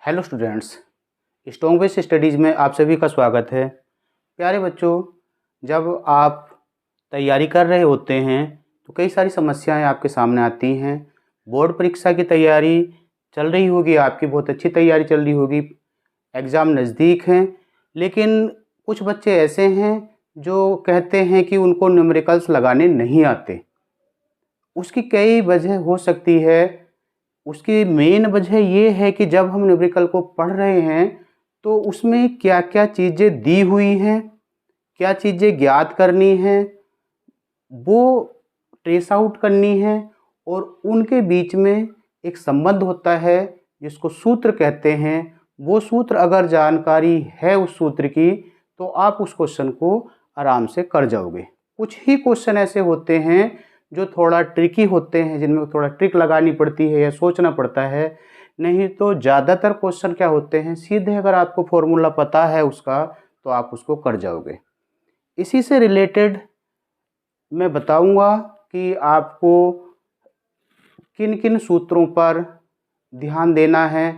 Hello students, strong base studies में आप सभी का स्वागत है। प्यारे बच्चों, जब आप तैयारी कर रहे होते हैं तो कई सारी समस्याएं आपके सामने आती हैं। बोर्ड परीक्षा की तैयारी चल रही होगी, आपकी बहुत अच्छी तैयारी चल रही होगी, एग्ज़ाम नज़दीक हैं, लेकिन कुछ बच्चे ऐसे हैं जो कहते हैं कि उनको न्यूमेरिकल्स लगाने नहीं आते। उसकी कई वजह हो सकती है। उसकी मेन वजह ये है कि जब हम न्यूमेरिकल को पढ़ रहे हैं तो उसमें क्या क्या चीज़ें दी हुई हैं, क्या चीज़ें ज्ञात करनी हैं, वो ट्रेस आउट करनी है, और उनके बीच में एक संबंध होता है जिसको सूत्र कहते हैं। वो सूत्र अगर जानकारी है उस सूत्र की तो आप उस क्वेश्चन को आराम से कर जाओगे। कुछ ही क्वेश्चन ऐसे होते हैं जो थोड़ा ट्रिकी होते हैं, जिनमें थोड़ा ट्रिक लगानी पड़ती है या सोचना पड़ता है। नहीं तो ज़्यादातर क्वेश्चन क्या होते हैं, सीधे अगर आपको फॉर्मूला पता है उसका तो आप उसको कर जाओगे। इसी से रिलेटेड मैं बताऊंगा कि आपको किन किन सूत्रों पर ध्यान देना है।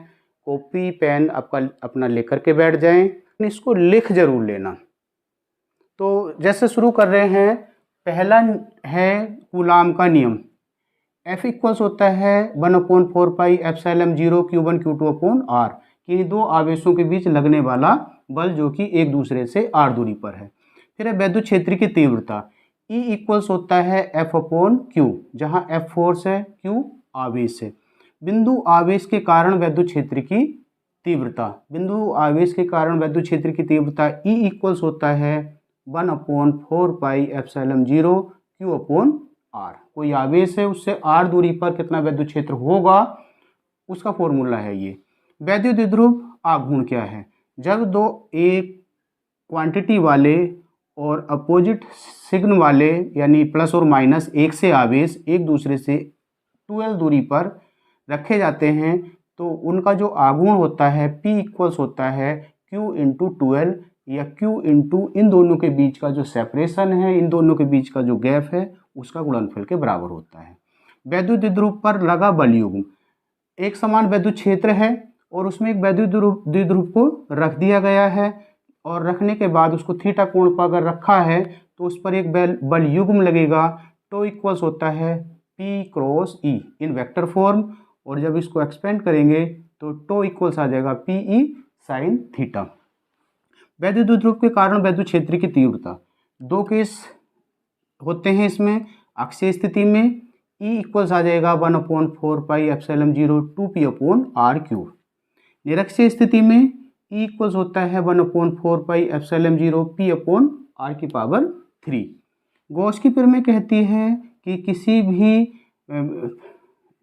कॉपी पेन आपका अपना लेकर के बैठ जाएं, इसको लिख जरूर लेना। तो जैसे शुरू कर रहे हैं, पहला है कूलाम का नियम। F इक्वल्स होता है 1/4 pi epsilon 0 Q1 Q2 upon R, कि दो आवेशों के बीच लगने वाला बल जो कि एक दूसरे से R दूरी पर है। फिर है वैद्युत क्षेत्र की तीव्रता। E इक्वल्स होता है F अपॉन Q, जहाँ F फोर्स है, Q आवेश है। बिंदु आवेश के कारण वैद्युत क्षेत्र की तीव्रता, बिंदु आवेश के कारण वैद्युत क्षेत्र की तीव्रता E इक्वल्स होता है 1/4 pi epsilon 0 Q upon R। कोई आवेश है, उससे R दूरी पर कितना वैद्युत क्षेत्र होगा उसका फॉर्मूला है ये। वैद्युत द्विध्रुव आघूर्ण क्या है? जब दो एक क्वांटिटी वाले और अपोजिट सिग्न वाले यानी प्लस और माइनस एक से आवेश एक दूसरे से 12 दूरी पर रखे जाते हैं तो उनका जो आघूर्ण होता है P इक्वल्स होता है Q इंटू 12 या Q इंटू इन दोनों के बीच का जो सेपरेशन है, इन दोनों के बीच का जो गैप है उसका गुणनफल के बराबर होता है। वैद्युत द्विध्रुव पर लगा बल युग्म, एक समान वैद्युत क्षेत्र है और उसमें एक वैद्युत द्विध्रुव को रख दिया गया है, और रखने के बाद उसको थीटा कोण पर अगर रखा है तो उस पर एक बल युग्म लगेगा। टो इक्वल्स होता है P क्रॉस E इन वेक्टर फॉर्म, और जब इसको एक्सपेंड करेंगे तो टो इक्वल्स आ जाएगा PE साइन थीटा। वैद्युत द्विध्रुव के कारण वैद्युत क्षेत्र की तीव्रता, दो केस होते हैं इसमें। अक्षीय स्थिति में E इक्वल्स आ जाएगा 1/4 pi epsilon 0 2P upon R cube. निरक्षीय स्थिति में E इक्वल्स होता है 1/4 pi epsilon 0 P upon R की पावर 3। गॉस की प्रमेय कहती है कि किसी भी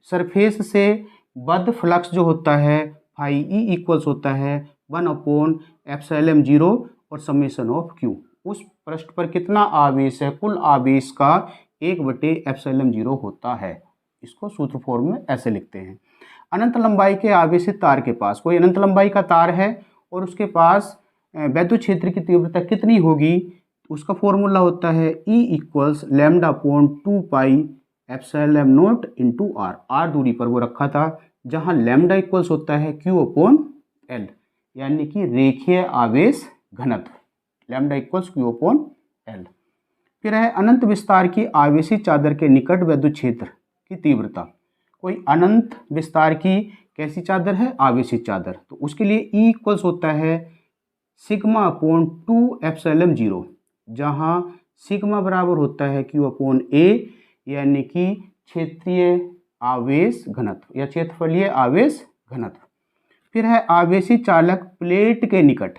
सरफेस से बद्ध फ्लक्स जो होता है फाई E इक्वल्स होता है 1/एप्सिलॉन 0 और समेशन ऑफ Q। उस पृष्ठ पर कितना आवेश है, कुल आवेश का 1/एप्सिलॉन 0 होता है। इसको सूत्र फॉर्म में ऐसे लिखते हैं। अनंत लंबाई के आवेशित तार के पास, कोई अनंत लंबाई का तार है और उसके पास वैद्युत क्षेत्र की तीव्रता कितनी होगी, उसका फॉर्मूला होता है E equals lambda upon 2 pi epsilon not into R। R दूरी पर वो रखा था, जहाँ लैम्डा इक्वल्स होता है Q अपॉन L, यानी कि रेखीय आवेश घनत्व। Lambda equals Q upon L। फिर है अनंत विस्तार की आवेशित चादर के निकट वैद्युत क्षेत्र की तीव्रता। कोई अनंत विस्तार की कैसी चादर है, आवेशित चादर, तो उसके लिए E इक्वल्स होता है सिग्मा अपॉन 2 एप्सिलॉन 0, जहाँ सिग्मा बराबर होता है Q अपॉन A, यानी कि क्षेत्रीय आवेश घनत्व या क्षेत्रफलीय आवेश घनत्व। फिर है आवेशित चालक प्लेट के निकट,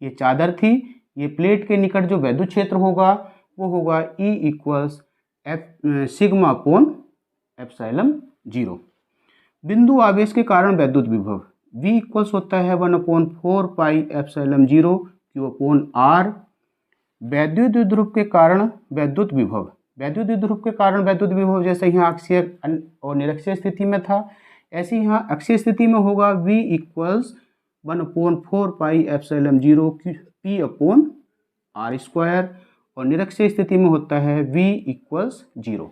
ये चादर थी, ये प्लेट के निकट जो वैद्युत क्षेत्र होगा वो होगा E equals sigma upon epsilon 0। बिंदु आवेश के कारण वैद्युत विभव V इक्वल्स होता है 1/4 pi epsilon 0 Q upon R। वैद्युत द्विध्रुव के कारण वैद्युत विभव, वैद्युत द्विध्रुव के कारण वैद्युत विभव जैसे यहाँ अक्षीय और निरक्षीय स्थिति में था, ऐसे यहाँ अक्षीय स्थिति में होगा V equals 1/4 pi epsilon 0 P upon R square, और निरक्षीय स्थिति में होता है V इक्वल्स 0।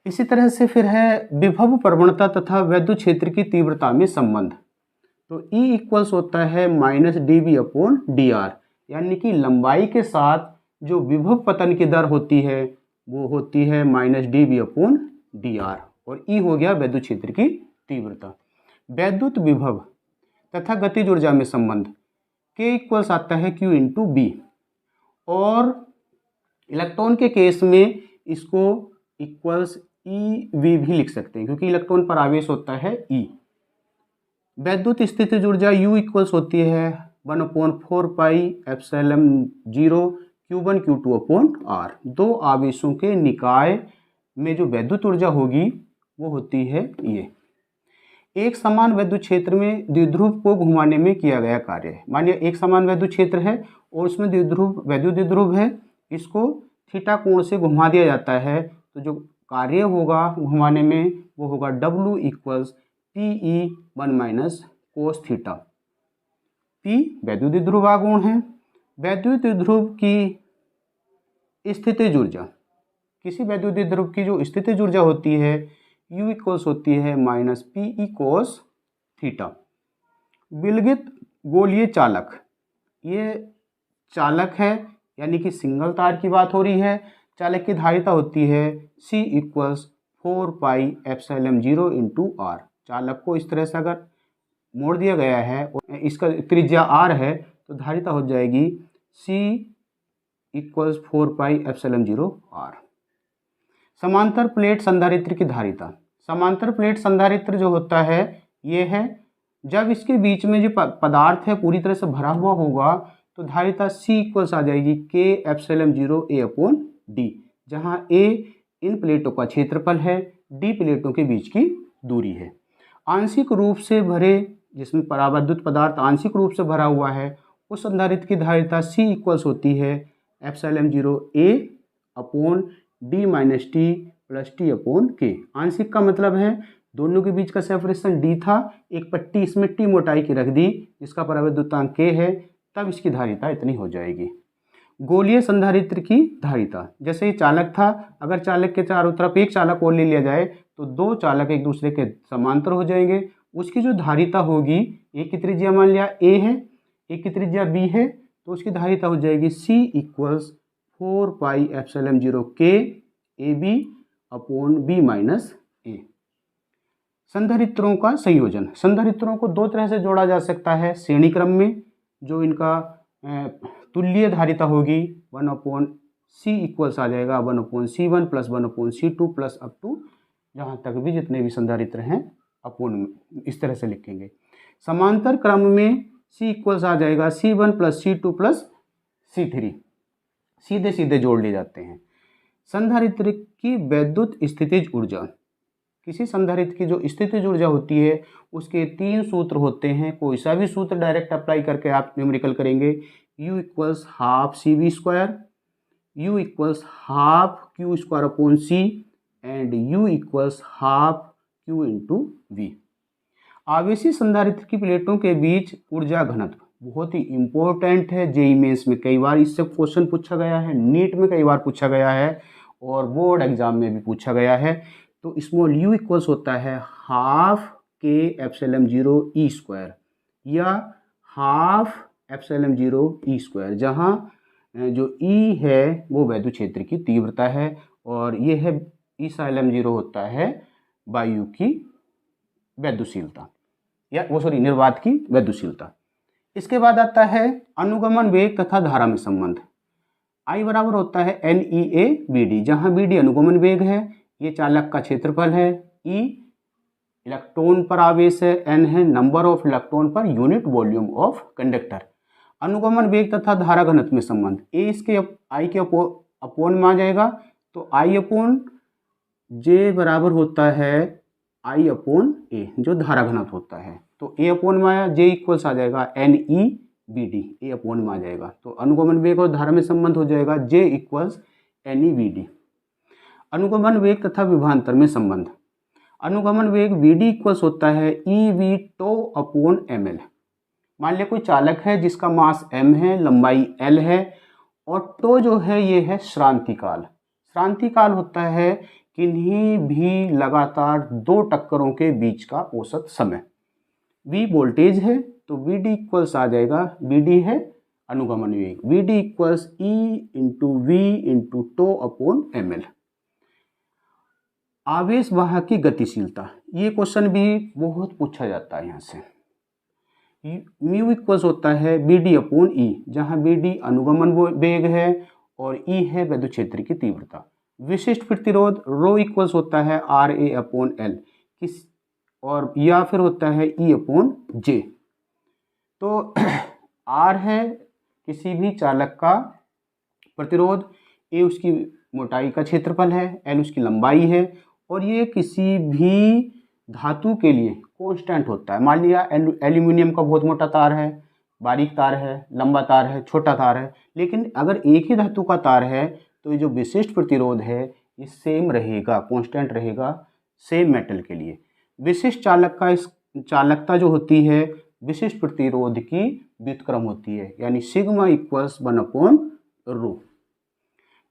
इसी तरह से फिर है विभव प्रवणता तथा वैद्युत क्षेत्र की तीव्रता में संबंध। तो E इक्वल्स होता है माइनस dV/dr, यानी कि लंबाई के साथ जो विभव पतन की दर होती है वो होती है माइनस dV/dr, और E हो गया वैद्युत क्षेत्र की तीव्रता। वैद्युत विभव तथा गतिज ऊर्जा में संबंध K इक्वल्स आता है Q इंटू बी, और इलेक्ट्रॉन के केस में इसको इक्वल्स EV भी लिख सकते हैं, क्योंकि इलेक्ट्रॉन पर आवेश होता है E। वैद्युत स्थितिज ऊर्जा U इक्वल्स होती है 1/4 पाई एप्सिलॉन 0 Q1 Q2/R। दो आवेशों के निकाय में जो वैद्युत ऊर्जा होगी वो होती है ये। एक समान वैद्युत क्षेत्र में द्विध्रुव को घुमाने में किया गया कार्य है। मानिए एक समान वैद्युत क्षेत्र है और उसमें वैद्युत द्विध्रुव है, इसको थीटा कोण से घुमा दिया जाता है, तो जो कार्य होगा घुमाने में वो होगा W equals PE1 - cos theta. P वैद्युत द्विध्रुव आघूर्ण है। वैद्युत द्विध्रुव की स्थितिज ऊर्जा, किसी वैद्युत द्विध्रुव की जो स्थितिज ऊर्जा होती है U इक्वल्स होती है माइनस PE cos थीटा। विलगित गोलीय चालक, ये चालक है यानी कि सिंगल तार की बात हो रही है। चालक की धारिता होती है C इक्वल्स 4 पाई एप्सिलॉन 0 इंटू R। चालक को इस तरह से अगर मोड़ दिया गया है और इसका त्रिज्या R है तो धारिता हो जाएगी C इक्वल्स 4 पाई एप्सिलॉन 0 R। समांतर प्लेट संधारित्र की धारिता, समांतर प्लेट संधारित्र जो होता है ये है, जब इसके बीच में जो पदार्थ है पूरी तरह से भरा हुआ होगा तो धारिता C इक्वल्स आ जाएगी K एप्सिलॉन 0 A/D, जहाँ A इन प्लेटों का क्षेत्रफल है, D प्लेटों के बीच की दूरी है। आंशिक रूप से भरे, जिसमें परावैद्युत पदार्थ आंशिक रूप से भरा हुआ है, उस संधारित्र की धारिता C इक्वल्स होती है epsilon 0 A/D - T plus T/K। आंशिक का मतलब है दोनों के बीच का सेपरेशन D था, एक पट्टी इसमें T मोटाई की रख दी जिसका परावैद्युतांक K है, तब इसकी धारिता इतनी हो जाएगी। गोलीय संधारित्र की धारिता, जैसे ये चालक था, अगर चालक के चारों तरफ एक चालक और ले लिया जाए तो दो चालक एक दूसरे के समांतर हो जाएंगे। उसकी जो धारिता होगी, एक की त्रिज्या मान लिया A है, एक की त्रिज्या B है, तो उसकी धारिता हो जाएगी C equals 4 pi epsilon 0 K AB/B - A। संधारित्रों का संयोजन, संधारित्रों को दो तरह से जोड़ा जा सकता है। श्रेणी क्रम में जो इनका तुल्य धारिता होगी 1/C इक्वल्स आ जाएगा 1/C1 plus 1/C2 plus up to जहाँ तक भी जितने भी संधारित्र हैं अपूर्ण, इस तरह से लिखेंगे। समांतर क्रम में C इक्वल्स आ जाएगा C1 plus C2 plus C3, सीधे सीधे जोड़ लिए जाते हैं। संधारित्र की वैद्युत स्थितिज ऊर्जा, किसी संधारित्र की जो स्थितिज ऊर्जा होती है उसके 3 सूत्र होते हैं। कोई सा भी सूत्र डायरेक्ट अप्लाई करके आप न्यूमेरिकल करेंगे। U equals half CV², U equals half Q²/C and U equals half Q into V। आवेशी संधारित्र की प्लेटों के बीच ऊर्जा घनत्व बहुत ही इंपॉर्टेंट है। जेईई मेंस में कई बार इससे क्वेश्चन पूछा गया है, नीट में कई बार पूछा गया है और बोर्ड एग्जाम में भी पूछा गया है। तो स्मॉल u इक्वल्स होता है हाफ K एप्सिलॉन 0 E² या हाफ एप्सिलॉन 0 E², जहाँ जो E है वो वैद्युत क्षेत्र की तीव्रता है और ये है एप्सिलॉन 0 होता है वायु की वैद्युशीलता या निर्वात की वैद्युशीलता। इसके बाद आता है अनुगमन वेग तथा धारा में संबंध। I बराबर होता है NEA/BD, जहाँ BD अनुगमन वेग है, ये चालक का क्षेत्रफल है, E इलेक्ट्रॉन पर आवेश है, N है number of electron per unit volume of conductor. अनुगमन वेग तथा धारा घनत्व में संबंध, A इसके I के अपोन में आ जाएगा, तो I/J बराबर होता है I/A, जो धारा घनत्व होता है। तो A/में आया, J इक्वल्स आ जाएगा NEBD, A/में आ जाएगा। तो अनुगमन वेग और धारा में संबंध हो जाएगा J इक्वल्स NEBD। अनुगमन वेग तथा विभवांतर में संबंध, अनुगमन वेग VD इक्वल्स होता है EV/μ/ml। मान लिया कोई चालक है जिसका मास m है, लंबाई l है और टो जो है ये है श्रांति काल। श्रांति काल होता है किन्हीं भी लगातार दो टक्करों के बीच का औसत समय। V वोल्टेज है तो Vd इक्वल्स आ जाएगा, Vd है अनुगमन वेग, Vd equals E into V into tau upon ml। आवेश वाहक की गतिशीलता, ये क्वेश्चन भी बहुत पूछा जाता है यहाँ से। म्यू इक्वल्स होता है Bd अपॉन E, जहाँ Bd अनुगमन वेग है और E है विद्युत क्षेत्र की तीव्रता। विशिष्ट प्रतिरोध रो इक्वल्स होता है RA अपॉन L और या फिर होता है E अपॉन J। तो R है किसी भी चालक का प्रतिरोध, A उसकी मोटाई का क्षेत्रफल है, L उसकी लंबाई है और ये किसी भी धातु के लिए कांस्टेंट होता है। मान लिया एल्यूमिनियम का बहुत मोटा तार है, बारीक तार है, लंबा तार है, छोटा तार है, लेकिन अगर एक ही धातु का तार है तो ये जो विशिष्ट प्रतिरोध है ये सेम रहेगा, कांस्टेंट रहेगा सेम मेटल के लिए। विशिष्ट चालक का चालकता जो होती है विशिष्ट प्रतिरोध की व्युत्क्रम होती है, यानी सिग्मा इक्वल्स 1/रो।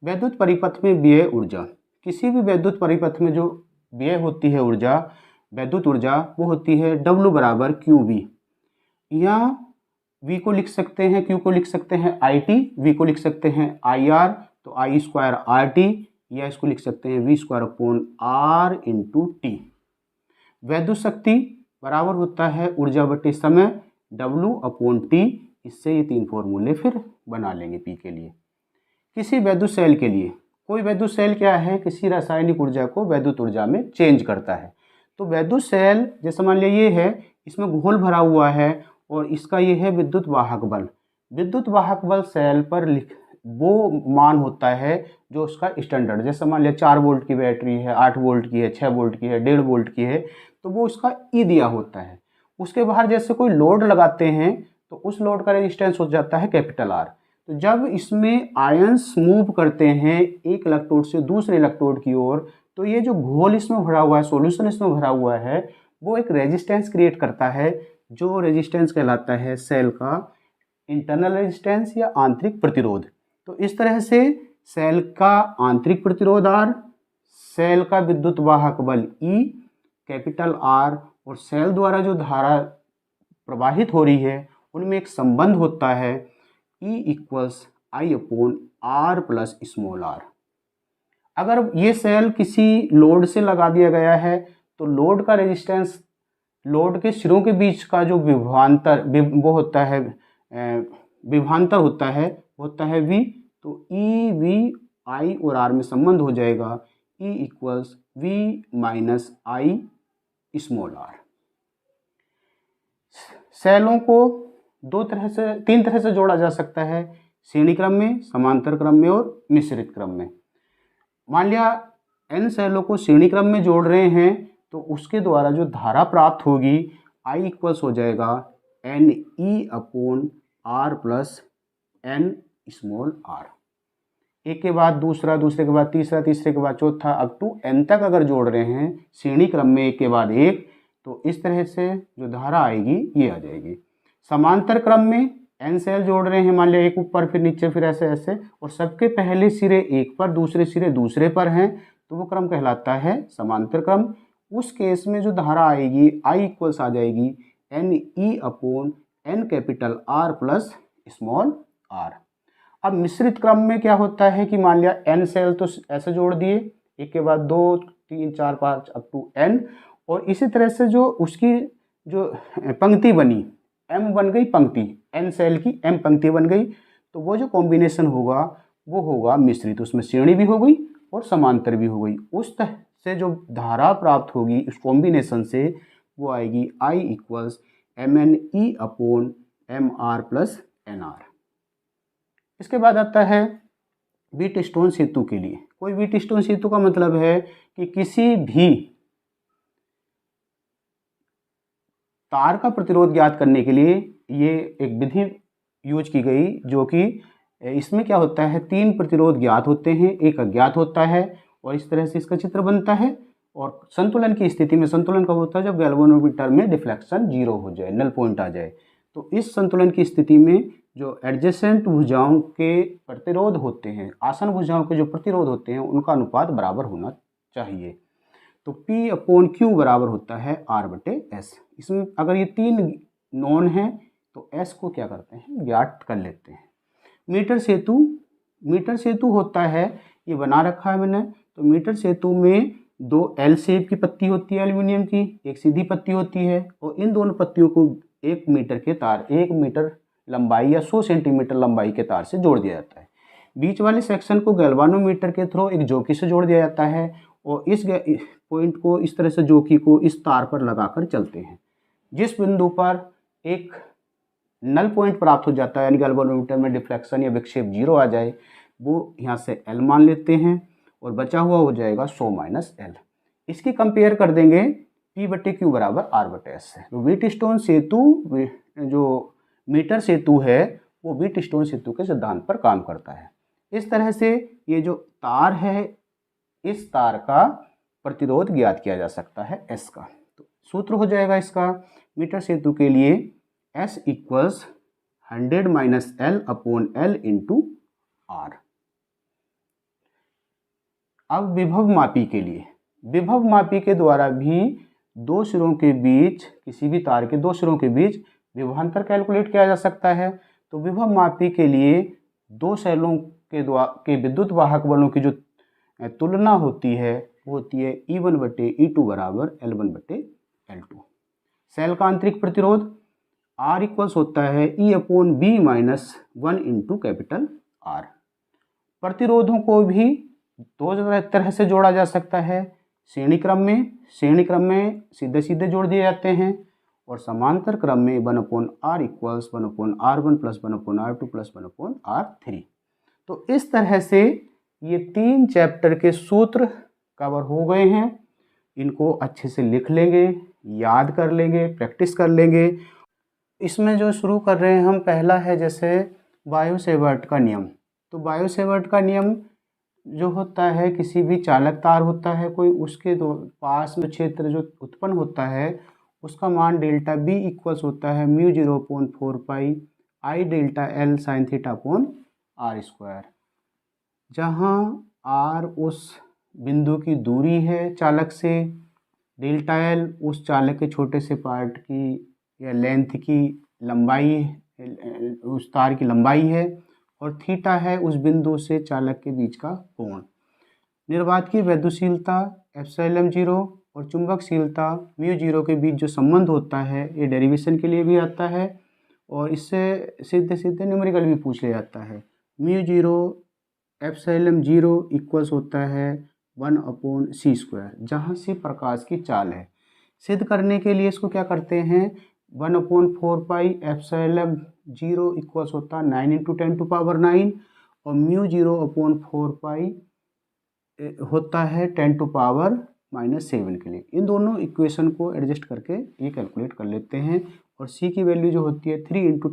वैद्युत परिपथ में व्यय ऊर्जा, किसी भी वैद्युत परिपथ में जो व्यय होती है ऊर्जा, वैद्युत ऊर्जा, वो होती है W बराबर QV। या V को लिख सकते हैं, Q को लिख सकते हैं IT, V को लिख सकते हैं IR तो I स्क्वायर RT, या इसको लिख सकते हैं V square upon R into T। वैद्युत शक्ति बराबर होता है ऊर्जा बटे समय W अपॉन T। इससे ये तीन फॉर्मूले फिर बना लेंगे P के लिए। किसी वैद्युत सेल के लिए, कोई वैद्युत सेल क्या है, किसी रासायनिक ऊर्जा को वैद्युत ऊर्जा में चेंज करता है। तो वैद्युत सेल जैसे मान लिया ये है, इसमें घोल भरा हुआ है और इसका ये है विद्युत वाहक बल। विद्युत वाहक बल सेल पर वो मान होता है जो उसका स्टैंडर्ड, जैसे मान लिया 4 वोल्ट की बैटरी है, 8 वोल्ट की है, 6 वोल्ट की है, 1.5 वोल्ट की है, तो वो उसका ई दिया होता है। उसके बाहर जैसे कोई लोड लगाते हैं तो उस लोड का रेजिस्टेंस हो जाता है कैपिटल R। तो जब इसमें आयंस मूव करते हैं एक इलेक्ट्रोड से दूसरे इलेक्ट्रोड की ओर, तो ये जो घोल इसमें भरा हुआ है, सॉल्यूशन इसमें भरा हुआ है, वो एक रेजिस्टेंस क्रिएट करता है, जो रेजिस्टेंस कहलाता है सेल का इंटरनल रेजिस्टेंस या आंतरिक प्रतिरोध। तो इस तरह से सेल का आंतरिक प्रतिरोध R, सेल का विद्युत वाहक बल E कैपिटल R और सेल द्वारा जो धारा प्रवाहित हो रही है उनमें एक संबंध होता है E equals I upon R plus small r। अगर ये सेल किसी लोड से लगा दिया गया है तो लोड का रेजिस्टेंस, लोड के सिरों के बीच का जो विभवांतर वो होता है, विभवांतर होता है V। तो E V I और R में संबंध हो जाएगा E equals V minus I small r। सेलों को तीन तरह से जोड़ा जा सकता है, श्रेणी क्रम में, समांतर क्रम में और मिश्रित क्रम में। मान लिया n सेलों को श्रेणी क्रम में जोड़ रहे हैं तो उसके द्वारा जो धारा प्राप्त होगी I इक्वल्स हो जाएगा NE upon R plus N small r। एक के बाद दूसरा, दूसरे के बाद तीसरा, तीसरे के बाद चौथा, अप टू n तक अगर जोड़ रहे हैं श्रेणी क्रम में एक के बाद एक, तो इस तरह से जो धारा आएगी ये आ जाएगी। समांतर क्रम में n सेल जोड़ रहे हैं, मान लिया एक ऊपर फिर नीचे फिर ऐसे ऐसे, और सबके पहले सिरे एक पर दूसरे सिरे दूसरे पर हैं, तो वो क्रम कहलाता है समांतर क्रम। उस केस में जो धारा आएगी I इक्वल्स आ जाएगी NE upon N capital R plus small r। अब मिश्रित क्रम में क्या होता है कि मान लिया n सेल तो ऐसे जोड़ दिए, एक के बाद 2 3 4 5 अप टू n, और इसी तरह से जो उसकी जो पंक्ति बनी, m बन गई पंक्ति, n सेल की m पंक्ति बन गई, तो वो जो कॉम्बिनेशन होगा वो होगा मिश्रित, उसमें श्रेणी भी हो गई और समांतर भी हो गई। उस तरह से जो धारा प्राप्त होगी उस कॉम्बिनेशन से वो आएगी I equals MNE upon MR plus NR। इसके बाद आता है व्हीटस्टोन सेतु के लिए। कोई व्हीटस्टोन सेतु का मतलब है कि किसी भी तार का प्रतिरोध ज्ञात करने के लिए ये एक विधि यूज की गई, जो कि इसमें क्या होता है, 3 प्रतिरोध ज्ञात होते हैं, एक अज्ञात होता है, और इस तरह से इसका चित्र बनता है। और संतुलन की स्थिति में, संतुलन कब होता है, जब गैल्वेनोमीटर में डिफ्लेक्शन 0 हो जाए, नल पॉइंट आ जाए। तो इस संतुलन की स्थिति में जो एडजेसेंट भुजाओं के प्रतिरोध होते हैं, आसन भुजाओं के जो प्रतिरोध होते हैं, उनका अनुपात बराबर होना चाहिए। तो P अपॉन Q बराबर होता है R बटे S। इसमें अगर ये तीन नॉन हैं तो S को क्या करते हैं, ज्ञात कर लेते हैं। मीटर सेतु होता है, ये बना रखा है मैंने। तो मीटर सेतु में दो L शेप की पत्ती होती है एल्यूमिनियम की, एक सीधी पत्ती होती है, और इन दोनों पत्तियों को 1 मीटर के तार, 1 मीटर लंबाई या 100 सेंटीमीटर लंबाई के तार से जोड़ दिया जाता है। बीच वाले सेक्शन को गैल्वानोमीटर के थ्रू एक जोकी से जोड़ दिया जाता है, और इस पॉइंट को इस तरह से जोकी को इस तार पर लगाकर चलते हैं। जिस बिंदु पर एक नल पॉइंट प्राप्त हो जाता है, यानी गैल्वानोमीटर में डिफ्लेक्शन या विक्षेप 0 आ जाए, वो यहाँ से L मान लेते हैं, और बचा हुआ हो जाएगा 100 माइनस L। इसकी कंपेयर कर देंगे P बटे Q बराबर R बटे S से। तो व्हीटस्टोन सेतु, जो मीटर सेतु है, वो व्हीटस्टोन सेतु के सिद्धांत पर काम करता है। इस तरह से ये जो तार है, इस तार का प्रतिरोध ज्ञात किया जा सकता है S का। तो सूत्र हो जाएगा इसका मीटर सेतु के लिए S equals 100 minus L upon L into R। अब विभव मापी के लिए, विभव मापी के द्वारा भी दो सिरों के बीच, किसी भी तार के दो सिरों के बीच विभवांतर कैलकुलेट किया जा सकता है। तो विभव मापी के लिए दो सेलों के विद्युत वाहक बलों की जो तुलना होती है वो होती है E1 बटे E2 बराबर L1 बटे L2। सेल का आंतरिक प्रतिरोध R इक्वल्स होता है E upon B minus 1 into capital R। प्रतिरोधों को भी दो तरह से जोड़ा जा सकता है, श्रेणी क्रम में सीधे सीधे जोड़ दिए जाते हैं, और समांतर क्रम में 1/r equals 1/r1 plus 1/r2 plus 1/r3। तो इस तरह से ये 3 चैप्टर के सूत्र कवर हो गए हैं। इनको अच्छे से लिख लेंगे, याद कर लेंगे, प्रैक्टिस कर लेंगे। इसमें जो शुरू कर रहे हैं हम, पहला है जैसे बायो-सेवर्ट का नियम। तो बायो-सेवर्ट का नियम जो होता है, किसी भी चालक तार होता है कोई, उसके पास में क्षेत्र जो उत्पन्न होता है उसका मान डेल्टा बी इक्वल्स होता है mu 0.4 pi I delta L sine theta upon R square, जहाँ आर उस बिंदु की दूरी है चालक से, डेल्टा एल उस चालक के छोटे से पार्ट की या लेंथ की लंबाई, उस तार की लंबाई है, और थीटा है उस बिंदु से चालक के बीच का कोण। निर्वात की वैद्युशीलता एप्सिलॉन 0 और चुंबकशीलता म्यू 0 के बीच जो संबंध होता है, ये डेरिवेशन के लिए भी आता है, और इससे सीधे सीधे न्यूमेरिकल भी पूछ लिया जाता है। म्यू 0 एप्सिलॉन 0 इक्वल्स होता है 1/c², जहाँ से प्रकाश की चाल है। सिद्ध करने के लिए इसको क्या करते हैं, 1/4 पाई एप्सिलॉन 0 इक्वल्स होता है 9 × 10⁹, और म्यू 0/4 पाई होता है 10⁻⁻7 के लिए। इन दोनों इक्वेशन को एडजस्ट करके ये कैलकुलेट कर लेते हैं, और c की वैल्यू जो होती है 3 ×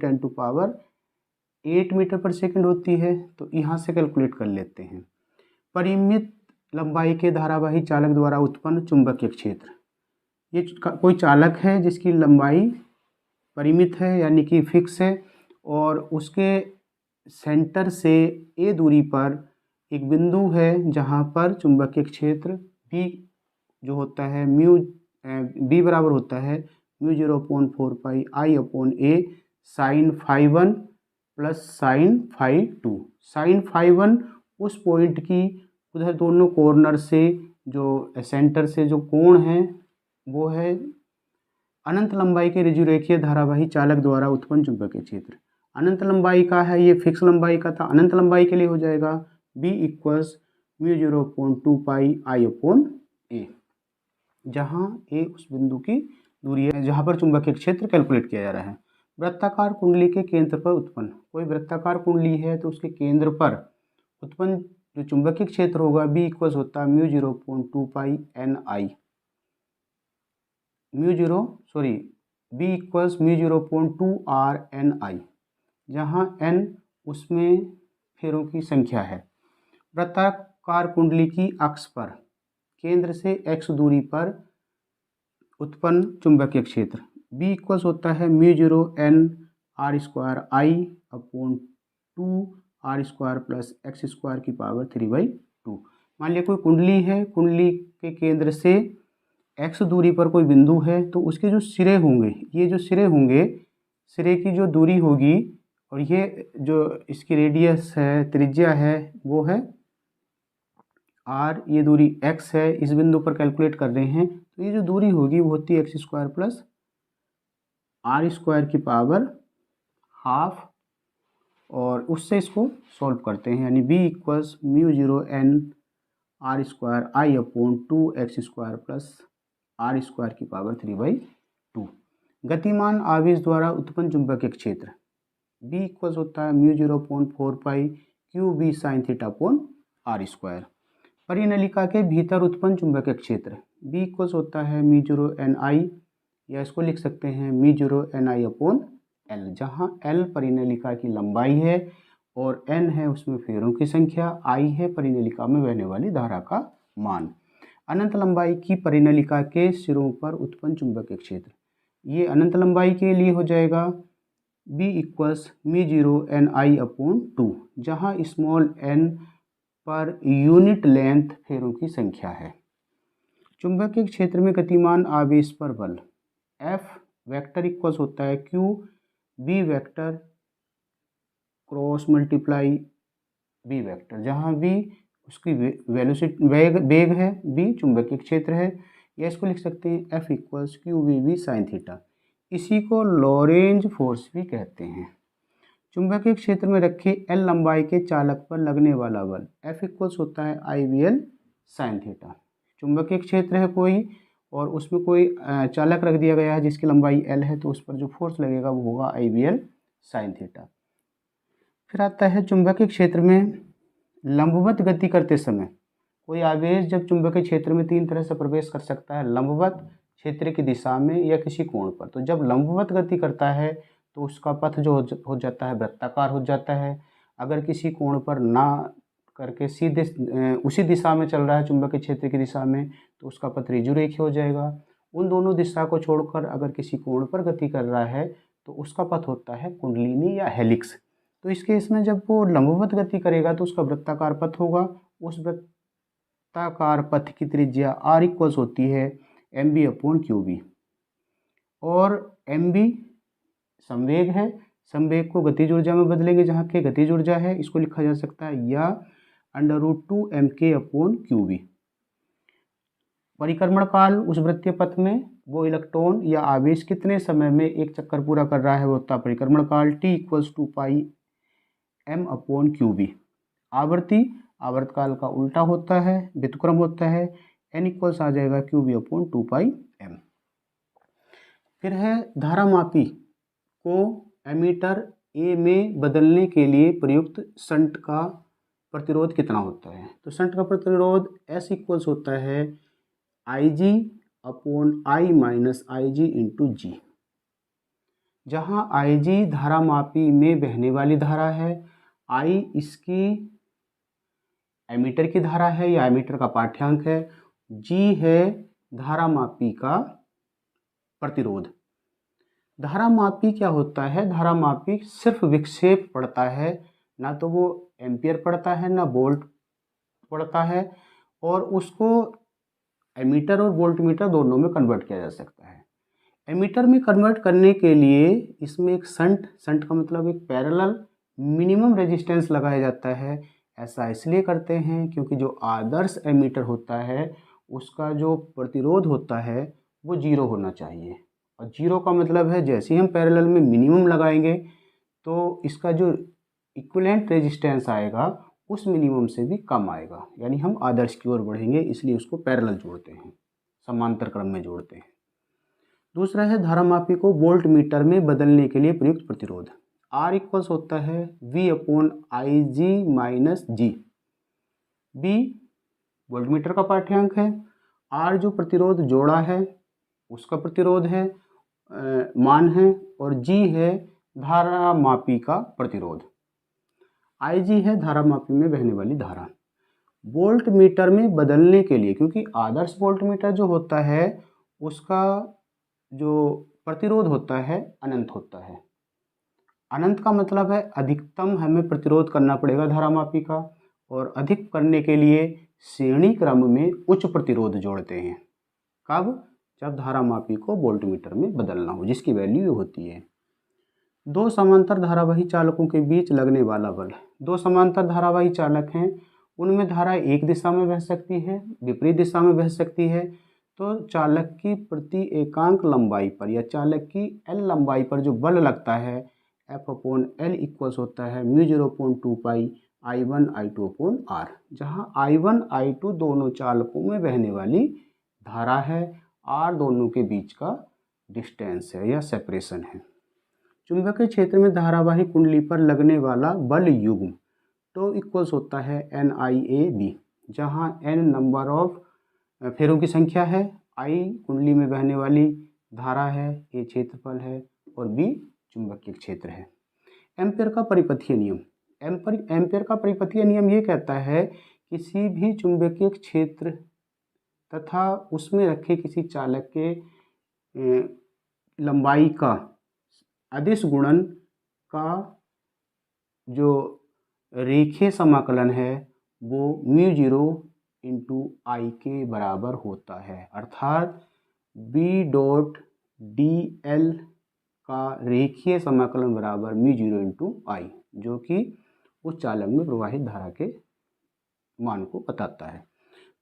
10⁸ मीटर पर सेकंड होती है। तो यहाँ से कैलकुलेट कर लेते हैं। परिमित लंबाई के धारावाही चालक द्वारा उत्पन्न चुंबकीय क्षेत्र, ये कोई चालक है जिसकी लंबाई परिमित है यानी कि फिक्स है, और उसके सेंटर से a दूरी पर एक बिंदु है जहाँ पर चुंबकीय क्षेत्र B जो होता है B बराबर होता है म्यू 0.4 पाई आई अपॉन ए साइन φ1 प्लस साइन φ2। साइन φ1 उस पॉइंट की उधर दोनों कॉर्नर से जो सेंटर से जो कोण है वो है अनंत लंबाई के ऋजुरेखीय धारावाही चालक द्वारा उत्पन्न चुंबकीय क्षेत्र। अनंत लंबाई का है, ये फिक्स लंबाई का था, अनंत लंबाई के लिए हो जाएगा B इक्वल्स म्यू 0.2 पाई आई अपॉन ए, जहाँ ए उस बिंदु की दूरी है जहाँ पर चुंबकीय क्षेत्र कैलकुलेट किया जा रहा है। वृत्ताकार कुंडली के केंद्र पर उत्पन्न, कोई वृत्ताकार कुंडली है तो उसके केंद्र पर उत्पन्न जो चुंबकीय क्षेत्र होगा B इक्वल्स होता है mu 0.2 pi n i, B equals mu 0.2 r n i, जहाँ n उसमें फेरों की संख्या है। वृत्ताकार कुंडली की अक्ष पर केंद्र से x दूरी पर उत्पन्न चुंबकीय क्षेत्र B इक्वल्स होता है mu 0 n r square i upon 2 r square plus x square की पावर 3/2। मान लिया कोई कुंडली है, कुंडली के केंद्र से x दूरी पर कोई बिंदु है तो उसके जो सिरे होंगे, ये जो सिरे होंगे, सिरे की जो दूरी होगी और ये जो इसकी रेडियस है, त्रिज्या है, वो है r, ये दूरी x है, इस बिंदु पर कैलकुलेट कर रहे हैं तो ये जो दूरी होगी वो होती है x² प्लस r² की पावर हाफ, और उससे इसको सॉल्व करते हैं, यानी b equals μ0 n r² I/2x² plus r² की पावर 3/2। गतिमान आवेश द्वारा उत्पन्न चुंबकीय क्षेत्र b इक्वल्स होता है μ0.4 पाई QB sin θ/r²। परिनलिका के भीतर उत्पन्न चुंबकीय क्षेत्र b इक्वल्स होता है μ0 ni, या इसको लिख सकते हैं μ0 ni/L, जहाँ L परिनलिका की लंबाई है और n है उसमें फेरों की संख्या, I है परिनलिका में बहने वाली धारा का मान। अनंत लंबाई की परिनलिका के सिरों पर उत्पन्न चुंबकीय क्षेत्र, ये अनंत लंबाई के लिए हो जाएगा b इक्वल्स μ0 ni/2, जहाँ small n per unit length फेरों की संख्या है। चुंबकीय क्षेत्र में गतिमान आवेश पर बल F वेक्टर इक्वल्स होता है q b vector cross multiply b vector, जहाँ b उसकी वेलोसिटी वेग है, b चुंबकीय क्षेत्र है, या इसको लिख सकते हैं F इक्वल्स QVB sin θ। इसी को लॉरेंज फोर्स भी कहते हैं। चुंबकीय क्षेत्र में रखे L लंबाई के चालक पर लगने वाला बल F इक्वल्स होता है IBL sin θ। चुंबकीय क्षेत्र है कोई और उसमें कोई चालक रख दिया गया है जिसकी लंबाई L है, तो उस पर जो फोर्स लगेगा वो होगा IBL sin θ। फिर आता है चुंबकीय क्षेत्र में लंबवत गति करते समय कोई आवेश जब चुंबकीय क्षेत्र में तीन तरह से प्रवेश कर सकता है, लंबवत, क्षेत्र की दिशा में, या किसी कोण पर। तो जब लंबवत गति करता है तो उसका पथ जो हो जाता है वृत्ताकार हो जाता है। अगर किसी कोण पर ना करके सीधे उसी दिशा में चल रहा है चुंबकीय क्षेत्र की दिशा में, तो उसका पथ ऋजुरेखीय हो जाएगा। उन दोनों दिशा को छोड़कर अगर किसी कोण पर गति कर रहा है तो उसका पथ होता है कुंडलिनी या हेलिक्स। तो इस केस में जब वो लंबवत गति करेगा तो उसका वृत्ताकार पथ होगा। उस वृत्ताकार पथ की त्रिज्या r इक्वल्स होती है mb/qb, और mb संवेग है, संवेग को गतिज ऊर्जा में बदलेंगे, जहाँ के गतिज ऊर्जा है, इसको लिखा जा सकता है या √2 mk/qb। परिक्रमण काल उस वृत्तीय पथ में वो इलेक्ट्रॉन या आवेश कितने समय में एक चक्कर पूरा कर रहा है वो होता है परिक्रमण काल, t इक्वल्स 2 पाई m/qb। आवृत्ति आवर्तकाल का उल्टा होता है, व्युत्क्रम होता है, n इक्वल्स आ जाएगा qb/2 पाई m। फिर है धारामापी को एमीटर A में बदलने के लिए प्रयुक्त शंट का प्रतिरोध कितना होता है। तो शंट का प्रतिरोध S इक्वल्स होता है Ig/I माइनस Ig इंटू जी, जहाँ Ig धारामापी में बहने वाली धारा है, I इसकी एमीटर की धारा है या एमीटर का पाठ्यांक है, G है धारामापी का प्रतिरोध। धारामापी क्या होता है, धारामापी सिर्फ विक्षेप पड़ता है, ना तो वो एम्पियर पड़ता है ना वोल्ट पड़ता है, और उसको एमीटर और वोल्टमीटर दोनों में कन्वर्ट किया जा सकता है। एमीटर में कन्वर्ट करने के लिए इसमें एक शंट का मतलब एक पैरेलल मिनिमम रेजिस्टेंस लगाया जाता है। ऐसा इसलिए करते हैं क्योंकि जो आदर्श एमीटर होता है उसका जो प्रतिरोध होता है वो 0 होना चाहिए, और 0 का मतलब है जैसे ही हम पैरेलल में मिनिमम लगाएंगे तो इसका जो इक्विवेलेंट रेजिस्टेंस आएगा उस मिनिमम से भी कम आएगा, यानी हम आदर्श की ओर बढ़ेंगे, इसलिए उसको पैरेलल जोड़ते हैं, समांतर क्रम में जोड़ते हैं। दूसरा है धारामापी को वोल्ट मीटर में बदलने के लिए प्रयुक्त प्रतिरोध। R इक्वल्स होता है V/Ig माइनस जी। B वोल्ट मीटर का पाठ्यांक है, R जो प्रतिरोध जोड़ा है उसका प्रतिरोध है मान है, और G है धारामापी का प्रतिरोध। Ig है धारामापी में बहने वाली धारा। वोल्ट मीटर में बदलने के लिए, क्योंकि आदर्श वोल्ट मीटर जो होता है उसका जो प्रतिरोध होता है अनंत होता है। अनंत का मतलब है अधिकतम हमें प्रतिरोध करना पड़ेगा धारामापी का, और अधिक करने के लिए श्रेणी क्रम में उच्च प्रतिरोध जोड़ते हैं। कब? जब धारामापी को वोल्टमीटर में बदलना हो, जिसकी वैल्यू ये होती है। दो समांतर धारावाही चालकों के बीच लगने वाला बल। दो समांतर धारावाही चालक हैं, उनमें धारा एक दिशा में बह सकती है, विपरीत दिशा में बह सकती है। तो चालक की प्रति एकांक लंबाई पर या चालक की एल लंबाई पर जो बल लगता है F/L इक्वल्स होता है μ0.2 पाई I1 I2 अपॉन R, जहाँ I1 I2 दोनों चालकों में बहने वाली धारा है, R दोनों के बीच का डिस्टेंस है या सेपरेशन है। चुंबकीय क्षेत्र में धारावाही कुंडली पर लगने वाला बल युग्म तो इक्वल्स होता है NIAB, जहाँ N नंबर ऑफ फेरों की संख्या है, I कुंडली में बहने वाली धारा है, A क्षेत्रफल है और B चुंबकीय क्षेत्र है। एम्पीयर का परिपथीय नियम। एम्पीयर का परिपथीय नियम ये कहता है किसी भी चुंबकीय क्षेत्र तथा उसमें रखे किसी चालक के लंबाई का अदिश गुणन का जो रेखीय समाकलन है वो μ0 इंटू I के बराबर होता है, अर्थात B.dl का रेखीय समाकलन बराबर μ0 इंटू I, जो कि उस चालक में प्रवाहित धारा के मान को बताता है।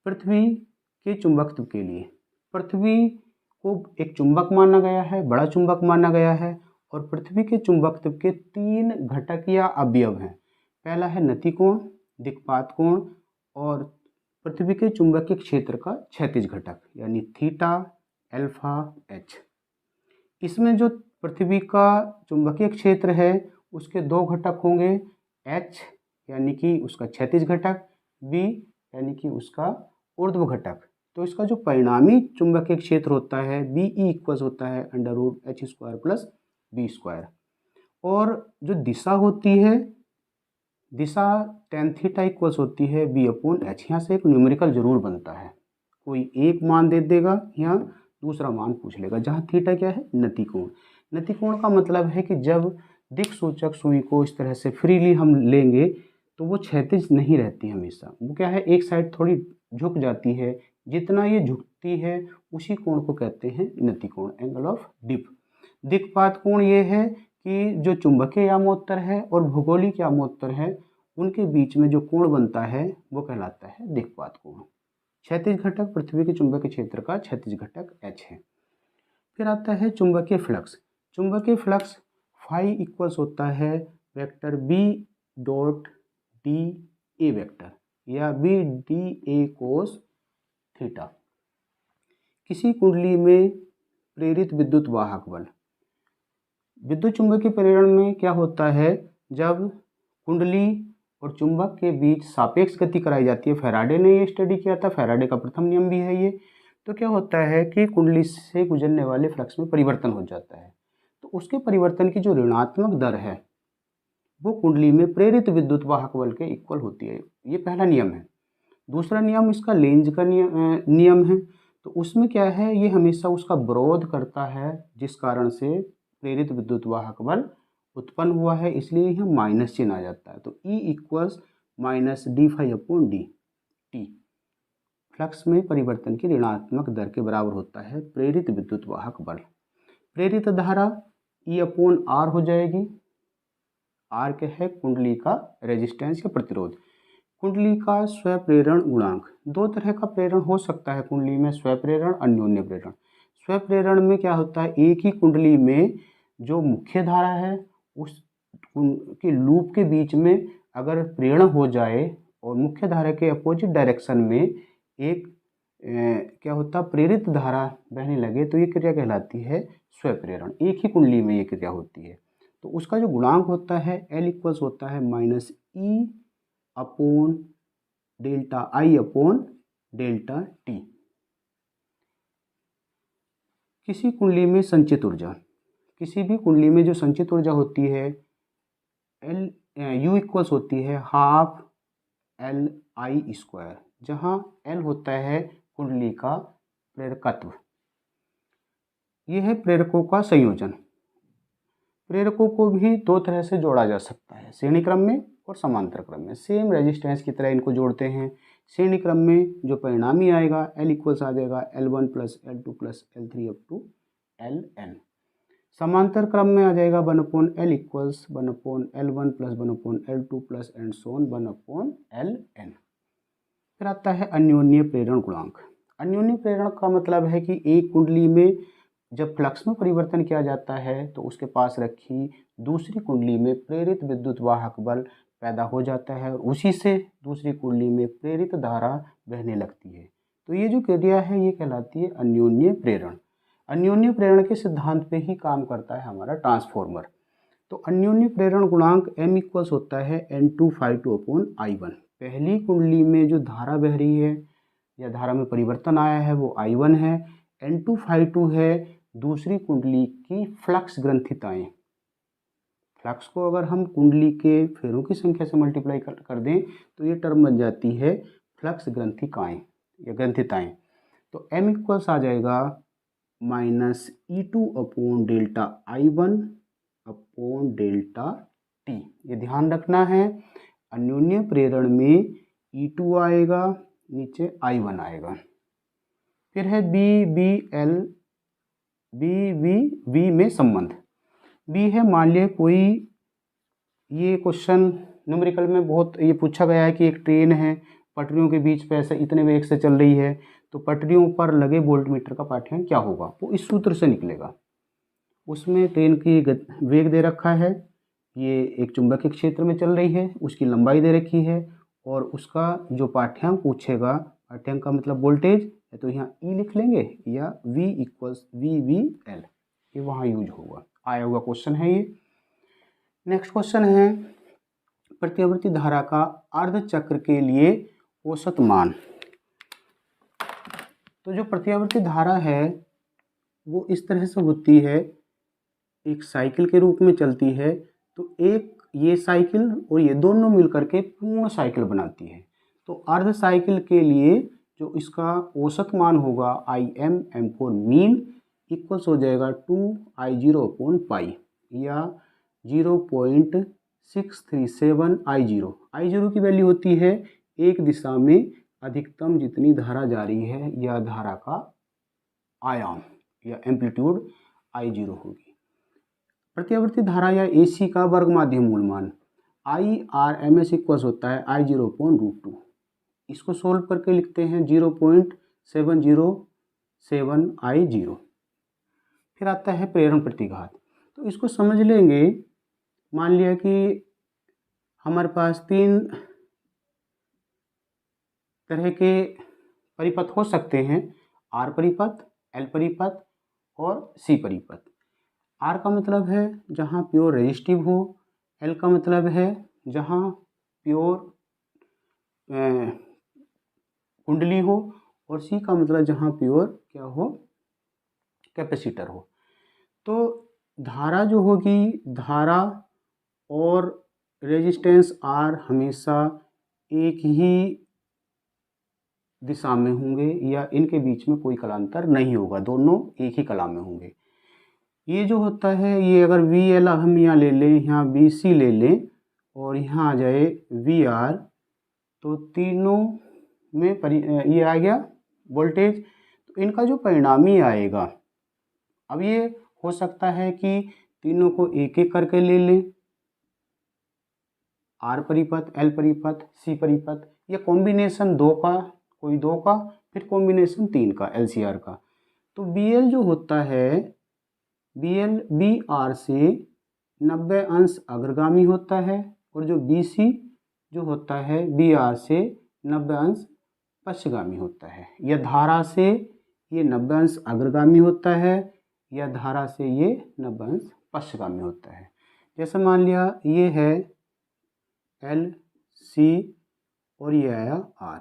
पृथ्वी के चुंबकत्व के लिए पृथ्वी को एक चुंबक माना गया है, बड़ा चुंबक माना गया है, और पृथ्वी के चुंबकत्व के 3 घटक या अवयव हैं। पहला है नतिकोण, दिक्पात कोण और पृथ्वी के चुंबकीय क्षेत्र का क्षैतिज घटक यानी थीटा, अल्फा, एच। इसमें जो पृथ्वी का चुंबकीय क्षेत्र है उसके 2 घटक होंगे, एच यानी कि उसका क्षैतिज घटक, बी यानी कि उसका ऊर्ध्व घटक। तो इसका जो परिणामी चुंबकीय क्षेत्र होता है बी ई इक्वल्स होता है √h² प्लस b²। और जो दिशा होती है, दिशा tan थीटा इक्वल्स होती है b/h। यहाँ से एक न्यूमेरिकल जरूर बनता है, कोई एक मान दे देगा या दूसरा मान पूछ लेगा, जहाँ थीटा क्या है, नतिकोण। नतिकोण का मतलब है कि जब दिक् सूचक सुई को इस तरह से फ्रीली हम लेंगे तो वो क्षैतिज नहीं रहती हमेशा, वो क्या है, एक साइड थोड़ी झुक जाती है। जितना ये झुकती है उसी कोण को कहते हैं नतिकोण, एंगल ऑफ डिप। दिक्पात कोण ये है कि जो चुंबकीय यामोत्तर है और भूगोलिक यामोत्तर है उनके बीच में जो कोण बनता है वो कहलाता है दिक्पात कोण। क्षैतिज घटक पृथ्वी के चुंबकीय क्षेत्र का क्षैतिज घटक H है। फिर आता है चुंबकीय फ्लक्स। चुंबकीय फ्लक्स फाई इक्वल्स होता है वेक्टर B.dA वेक्टर या B.dA कोस थीटा। किसी कुंडली में प्रेरित विद्युत वाहक बल। विद्युत चुंबकीय प्रेरण में क्या होता है, जब कुंडली और चुंबक के बीच सापेक्ष गति कराई जाती है, फैराडे ने ये स्टडी किया था, फैराडे का प्रथम नियम भी है ये। तो क्या होता है कि कुंडली से गुजरने वाले फ्लक्स में परिवर्तन हो जाता है, तो उसके परिवर्तन की जो ऋणात्मक दर है वो कुंडली में प्रेरित विद्युत वाहक बल के इक्वल होती है। ये पहला नियम है। दूसरा नियम इसका लेंज का नियम है। तो उसमें क्या है, ये हमेशा उसका विरोध करता है, जिस कारण से प्रेरित विद्युत वाहक बल उत्पन्न हुआ है, इसलिए यहाँ माइनस चिन्ह आ जाता है। तो E इक्वल्स -dφ/dt फ्लक्स में परिवर्तन की ऋणात्मक दर के बराबर होता है प्रेरित विद्युत वाहक बल। प्रेरित धारा E/R हो जाएगी। R क्या है, कुंडली का रेजिस्टेंस या प्रतिरोध। कुंडली का स्वप्रेरण गुणांक। 2 तरह का प्रेरण हो सकता है कुंडली में, स्वप्रेरण, अन्योन्य प्रेरण। स्वप्रेरण में क्या होता है, एक ही कुंडली में जो मुख्य धारा है उस के लूप के बीच में अगर प्रेरण हो जाए और मुख्य धारा के अपोजिट डायरेक्शन में एक क्या होता है, प्रेरित धारा बहने लगे, तो ये क्रिया कहलाती है स्वप्रेरण। एक ही कुंडली में ये क्रिया होती है। तो उसका जो गुणांक होता है L इक्वल्स होता है -E/ΔI/ΔT। किसी कुंडली में संचित ऊर्जा। किसी भी कुंडली में जो संचित ऊर्जा होती है U इक्वल्स होती है ½ LI², जहाँ L होता है कुंडली का प्रेरकत्व। यह है प्रेरकों का संयोजन। प्रेरकों को भी 2 तरह से जोड़ा जा सकता है, श्रेणी क्रम में और समांतर क्रम में। सेम रेजिस्टेंस की तरह इनको जोड़ते हैं, श्रेणी क्रम में जो परिणामी आएगा L इक्वल्स आ जाएगा L1 plus L2 plus L3 up to Ln। समांतर क्रम में आ जाएगा 1/L equals 1/L1 plus 1/L2 plus and so on 1/Ln। फिर आता है अन्योन्य प्रेरण गुणांक। अन्योन्य प्रेरण का मतलब है कि एक कुंडली में जब फ्लक्स में परिवर्तन किया जाता है तो उसके पास रखी दूसरी कुंडली में प्रेरित विद्युत वाहक बल पैदा हो जाता है और उसी से दूसरी कुंडली में प्रेरित धारा बहने लगती है। तो ये जो क्रिया है ये कहलाती है अन्योन्य प्रेरण। अन्योन्य प्रेरण के सिद्धांत पे ही काम करता है हमारा ट्रांसफॉर्मर। तो अन्योन्य प्रेरण गुणांक M इक्वल्स होता है N2/2/I1। पहली कुंडली में जो धारा बह रही है या धारा में परिवर्तन आया है वो I1 है। N2/2 है दूसरी कुंडली की फ्लक्स ग्रंथिताएं। फ्लक्स को अगर हम कुंडली के फेरों की संख्या से मल्टीप्लाई कर दें तो ये टर्म बन जाती है फ्लक्स ग्रंथिकाएं या ग्रंथिताएं। तो M इक्वल्स आ जाएगा -E2/ΔI1/ΔT। ये ध्यान रखना है, अन्योन्य प्रेरण में E2 आएगा, नीचे I1 आएगा। फिर है BBL BVV में संबंध। B है, मान लिया कोई, ये क्वेश्चन न्यूमेरिकल में बहुत ये पूछा गया है कि एक ट्रेन है, पटरियों के बीच पे ऐसे इतने वेग से चल रही है, तो पटरियों पर लगे वोल्टमीटर का पाठ्यांक क्या होगा, वो इस सूत्र से निकलेगा। उसमें ट्रेन की वेग दे रखा है, ये एक चुंबकीय क्षेत्र में चल रही है, उसकी लंबाई दे रखी है और उसका जो पाठ्यांक पूछेगा, पाठ्यांक का मतलब वोल्टेज है, तो यहाँ E लिख लेंगे या V इक्वल्स VVL, ये वहाँ यूज होगा, आया हुआ क्वेश्चन है ये। नेक्स्ट क्वेश्चन है प्रतिवर्ती धारा का अर्ध चक्र के लिए औसत मान। तो जो प्रतिवर्ती धारा है वो इस तरह से होती है, एक साइकिल के रूप में चलती है, तो एक ये साइकिल और ये दोनों मिलकर के पूर्ण साइकिल बनाती है। तो अर्ध साइकिल के लिए जो इसका औसत मान होगा IM M4 मीन इक्वल्स हो जाएगा 2I0/पाई या 0.637 I0। I0 की वैल्यू होती है एक दिशा में अधिकतम जितनी धारा जा रही है या धारा का आयाम या एम्पलीट्यूड I0 होगी। प्रतिवर्ती धारा या AC का वर्ग माध्य मूल मान IRMS इक्वल्स होता है I0/√2। इसको सोल्व करके लिखते हैं 0.707 I0। फिर आता है प्रेरण प्रतिघात। तो इसको समझ लेंगे, मान लिया कि हमारे पास 3 तरह के परिपथ हो सकते हैं, R परिपथ, L परिपथ और C परिपथ। R का मतलब है जहाँ प्योर रेजिस्टिव हो, L का मतलब है जहाँ प्योर कुंडली हो और C का मतलब जहाँ प्योर क्या हो, कैपेसिटर हो। तो धारा जो होगी, धारा और रेजिस्टेंस R हमेशा एक ही दिशा में होंगे या इनके बीच में कोई कलांतर नहीं होगा, दोनों एक ही कला में होंगे। ये जो होता है, ये अगर VL हम यहाँ ले लें, यहाँ BC ले लें और यहाँ आ जाए VR, तो तीनों में ये आ गया वोल्टेज। तो इनका जो परिणामी आएगा, अब ये हो सकता है कि तीनों को एक एक करके ले लें, R परिपथ, L परिपथ, C परिपथ, या कॉम्बिनेशन 2 का, कोई 2 का, फिर कॉम्बिनेशन 3 का, LCR का। तो BL जो होता है, BL BR से 90 अंश अग्रगामी होता है और जो BC जो होता है BR से 90 अंश पश्चगामी होता है। या धारा से ये 90 अंश अग्रगामी होता है या धारा से ये 90 अंश पश्चगामी होता है। जैसे मान लिया ये है L C और ये आया R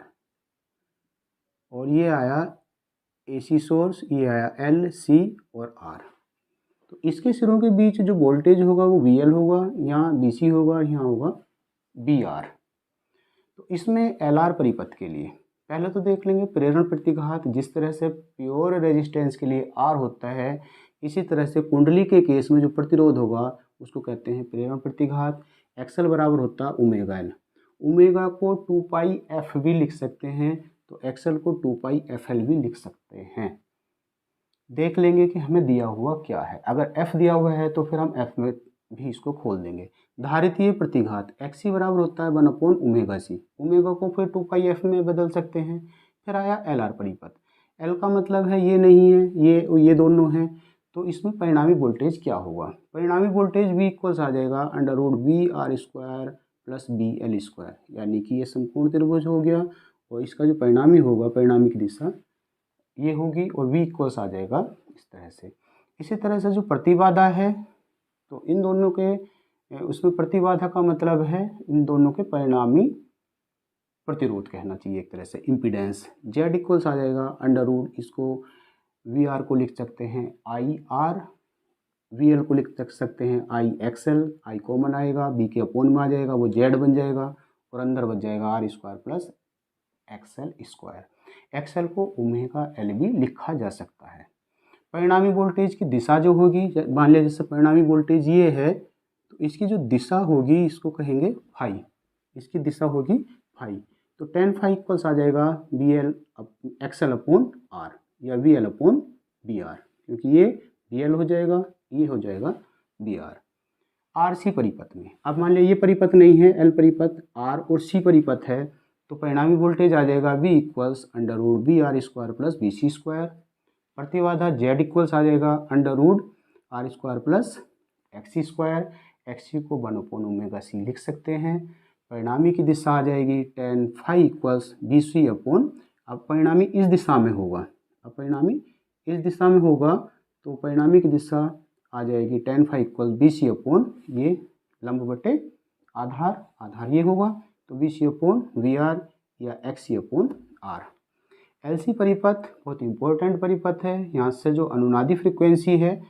और ये आया AC सोर्स, ये आया L C और R। तो इसके सिरों के बीच जो वोल्टेज होगा वो VL होगा, यहाँ BC होगा, यहाँ होगा BR। तो इसमें LR परिपथ के लिए पहले तो देख लेंगे प्रेरण प्रतिघात। जिस तरह से प्योर रेजिस्टेंस के लिए R होता है, इसी तरह से कुंडली के केस में जो प्रतिरोध होगा उसको कहते हैं प्रेरण प्रतिघात। XL बराबर होता है ω L। ओमेगा को 2 पाई एफ भी लिख सकते हैं, तो एक्सएल को 2 पाई एफ एल भी लिख सकते हैं। देख लेंगे कि हमें दिया हुआ क्या है। अगर एफ दिया हुआ है तो फिर हम एफ में भी इसको खोल देंगे। धारितीय प्रतिघात एक्स सी बराबर होता है 1/ओमेगा सी। ओमेगा को फिर 2 पाई एफ में बदल सकते हैं। फिर आया एल आर परिपथ। एल का मतलब है ये नहीं है, ये दोनों हैं, तो इसमें परिणामी वोल्टेज क्या होगा। परिणामी वोल्टेज V इक्वल्स आ जाएगा √BR² प्लस BL², यानी कि ये समकोण त्रिभुज हो गया और इसका जो परिणामी होगा, परिणामी की दिशा ये होगी और V इक्वल्स आ जाएगा इस तरह से। इसी तरह से जो प्रतिबाधा है, तो इन दोनों के उसमें प्रतिबाधा का मतलब है इन दोनों के परिणामी प्रतिरोध कहना चाहिए एक तरह से, इम्पीडेंस। Z इक्वल्स आ जाएगा √ इसको VR को लिख सकते हैं IR, VL को लिख सकते हैं IXL, I कॉमन आएगा, B के अपोन में आ जाएगा, वो Z बन जाएगा और अंदर बच जाएगा R² प्लस XL²। XL को ओमेगा L भी लिखा जा सकता है। परिणामी वोल्टेज की दिशा जो होगी, मान लिया जैसे परिणामी वोल्टेज ये है, तो इसकी जो दिशा होगी इसको कहेंगे फाई, इसकी दिशा होगी फाई। तो tan फाई इक्वल्स आ जाएगा BL XL/R या VL/BR, क्योंकि ये BL हो जाएगा, ये हो जाएगा BR। RC परिपथ में अब मान लिया ये परिपथ नहीं है, L परिपथ, R और C परिपथ है, तो परिणामी वोल्टेज आ जाएगा V equals √BR² plus BC²। प्रतिबाधा Z इक्वल्स आ जाएगा √R² प्लस XC²। XC को 1/ओमेगा C लिख सकते हैं। परिणामी की दिशा आ जाएगी tan फाई इक्वल्स BC/। अब परिणामी इस दिशा में होगा, तो परिणामी की दिशा आ जाएगी tan फाई इक्वल्स BC/, ये लंब बटे आधार ये होगा, तो BC/VR या XC/R। LC परिपथ बहुत इंपॉर्टेंट परिपथ है। यहाँ से जो अनुनादी फ्रीक्वेंसी है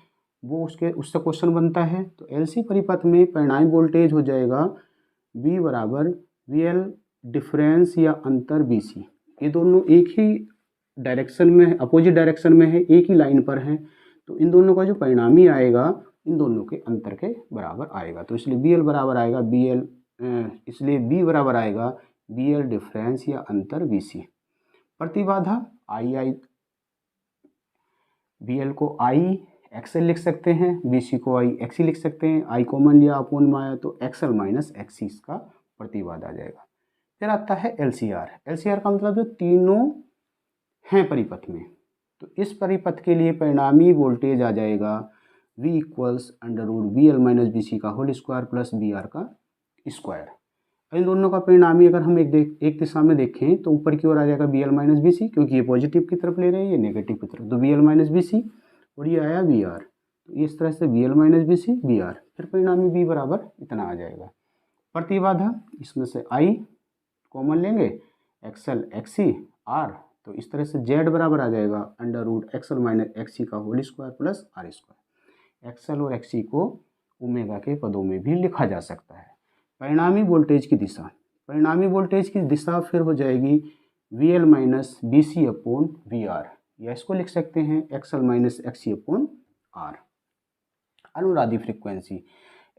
वो उससे क्वेश्चन बनता है। तो LC परिपथ में परिणामी वोल्टेज हो जाएगा B बराबर VL डिफरेंस या अंतर BC। ये दोनों एक ही डायरेक्शन में, अपोजिट डायरेक्शन में है, एक ही लाइन पर हैं, तो इन दोनों का जो परिणामी आएगा इन दोनों के अंतर के बराबर आएगा। तो इसलिए BL बराबर आएगा B बराबर आएगा BL डिफरेंस या अंतर BC। प्रतिबाधा I BL को IXL लिख सकते हैं, BC को IXC लिख सकते हैं। I कॉमन लिया, अपोन में आया, तो XL माइनस XC इसका प्रतिबाधा आ जाएगा। फिर आता है LCR। LCR का मतलब जो तीनों हैं परिपथ में, तो इस परिपथ के लिए परिणामी वोल्टेज आ जाएगा V equals √BL minus BC का होल स्क्वायर प्लस BR का स्क्वायर। इन दोनों का परिणामी अगर हम एक दिशा में देखें तो ऊपर की ओर आ जाएगा BL माइनस BC, क्योंकि ये पॉजिटिव की तरफ ले रहे हैं, ये नेगेटिव की तरफ, तो BL माइनस BC और ये आया VR, तो इस तरह से BL माइनस BC BR। फिर परिणामी B बराबर इतना आ जाएगा। प्रतिबाधा इसमें से I कॉमन लेंगे, XL XC R, तो इस तरह से Z बराबर आ जाएगा √XL माइनस XC का whole square plus R²। XL और XC को ओमेगा के पदों में भी लिखा जा सकता है। परिणामी वोल्टेज की दिशा फिर हो जाएगी VL माइनस BC/VR, या इसको लिख सकते हैं XL माइनस XC/R। अनुनादी फ्रीक्वेंसी,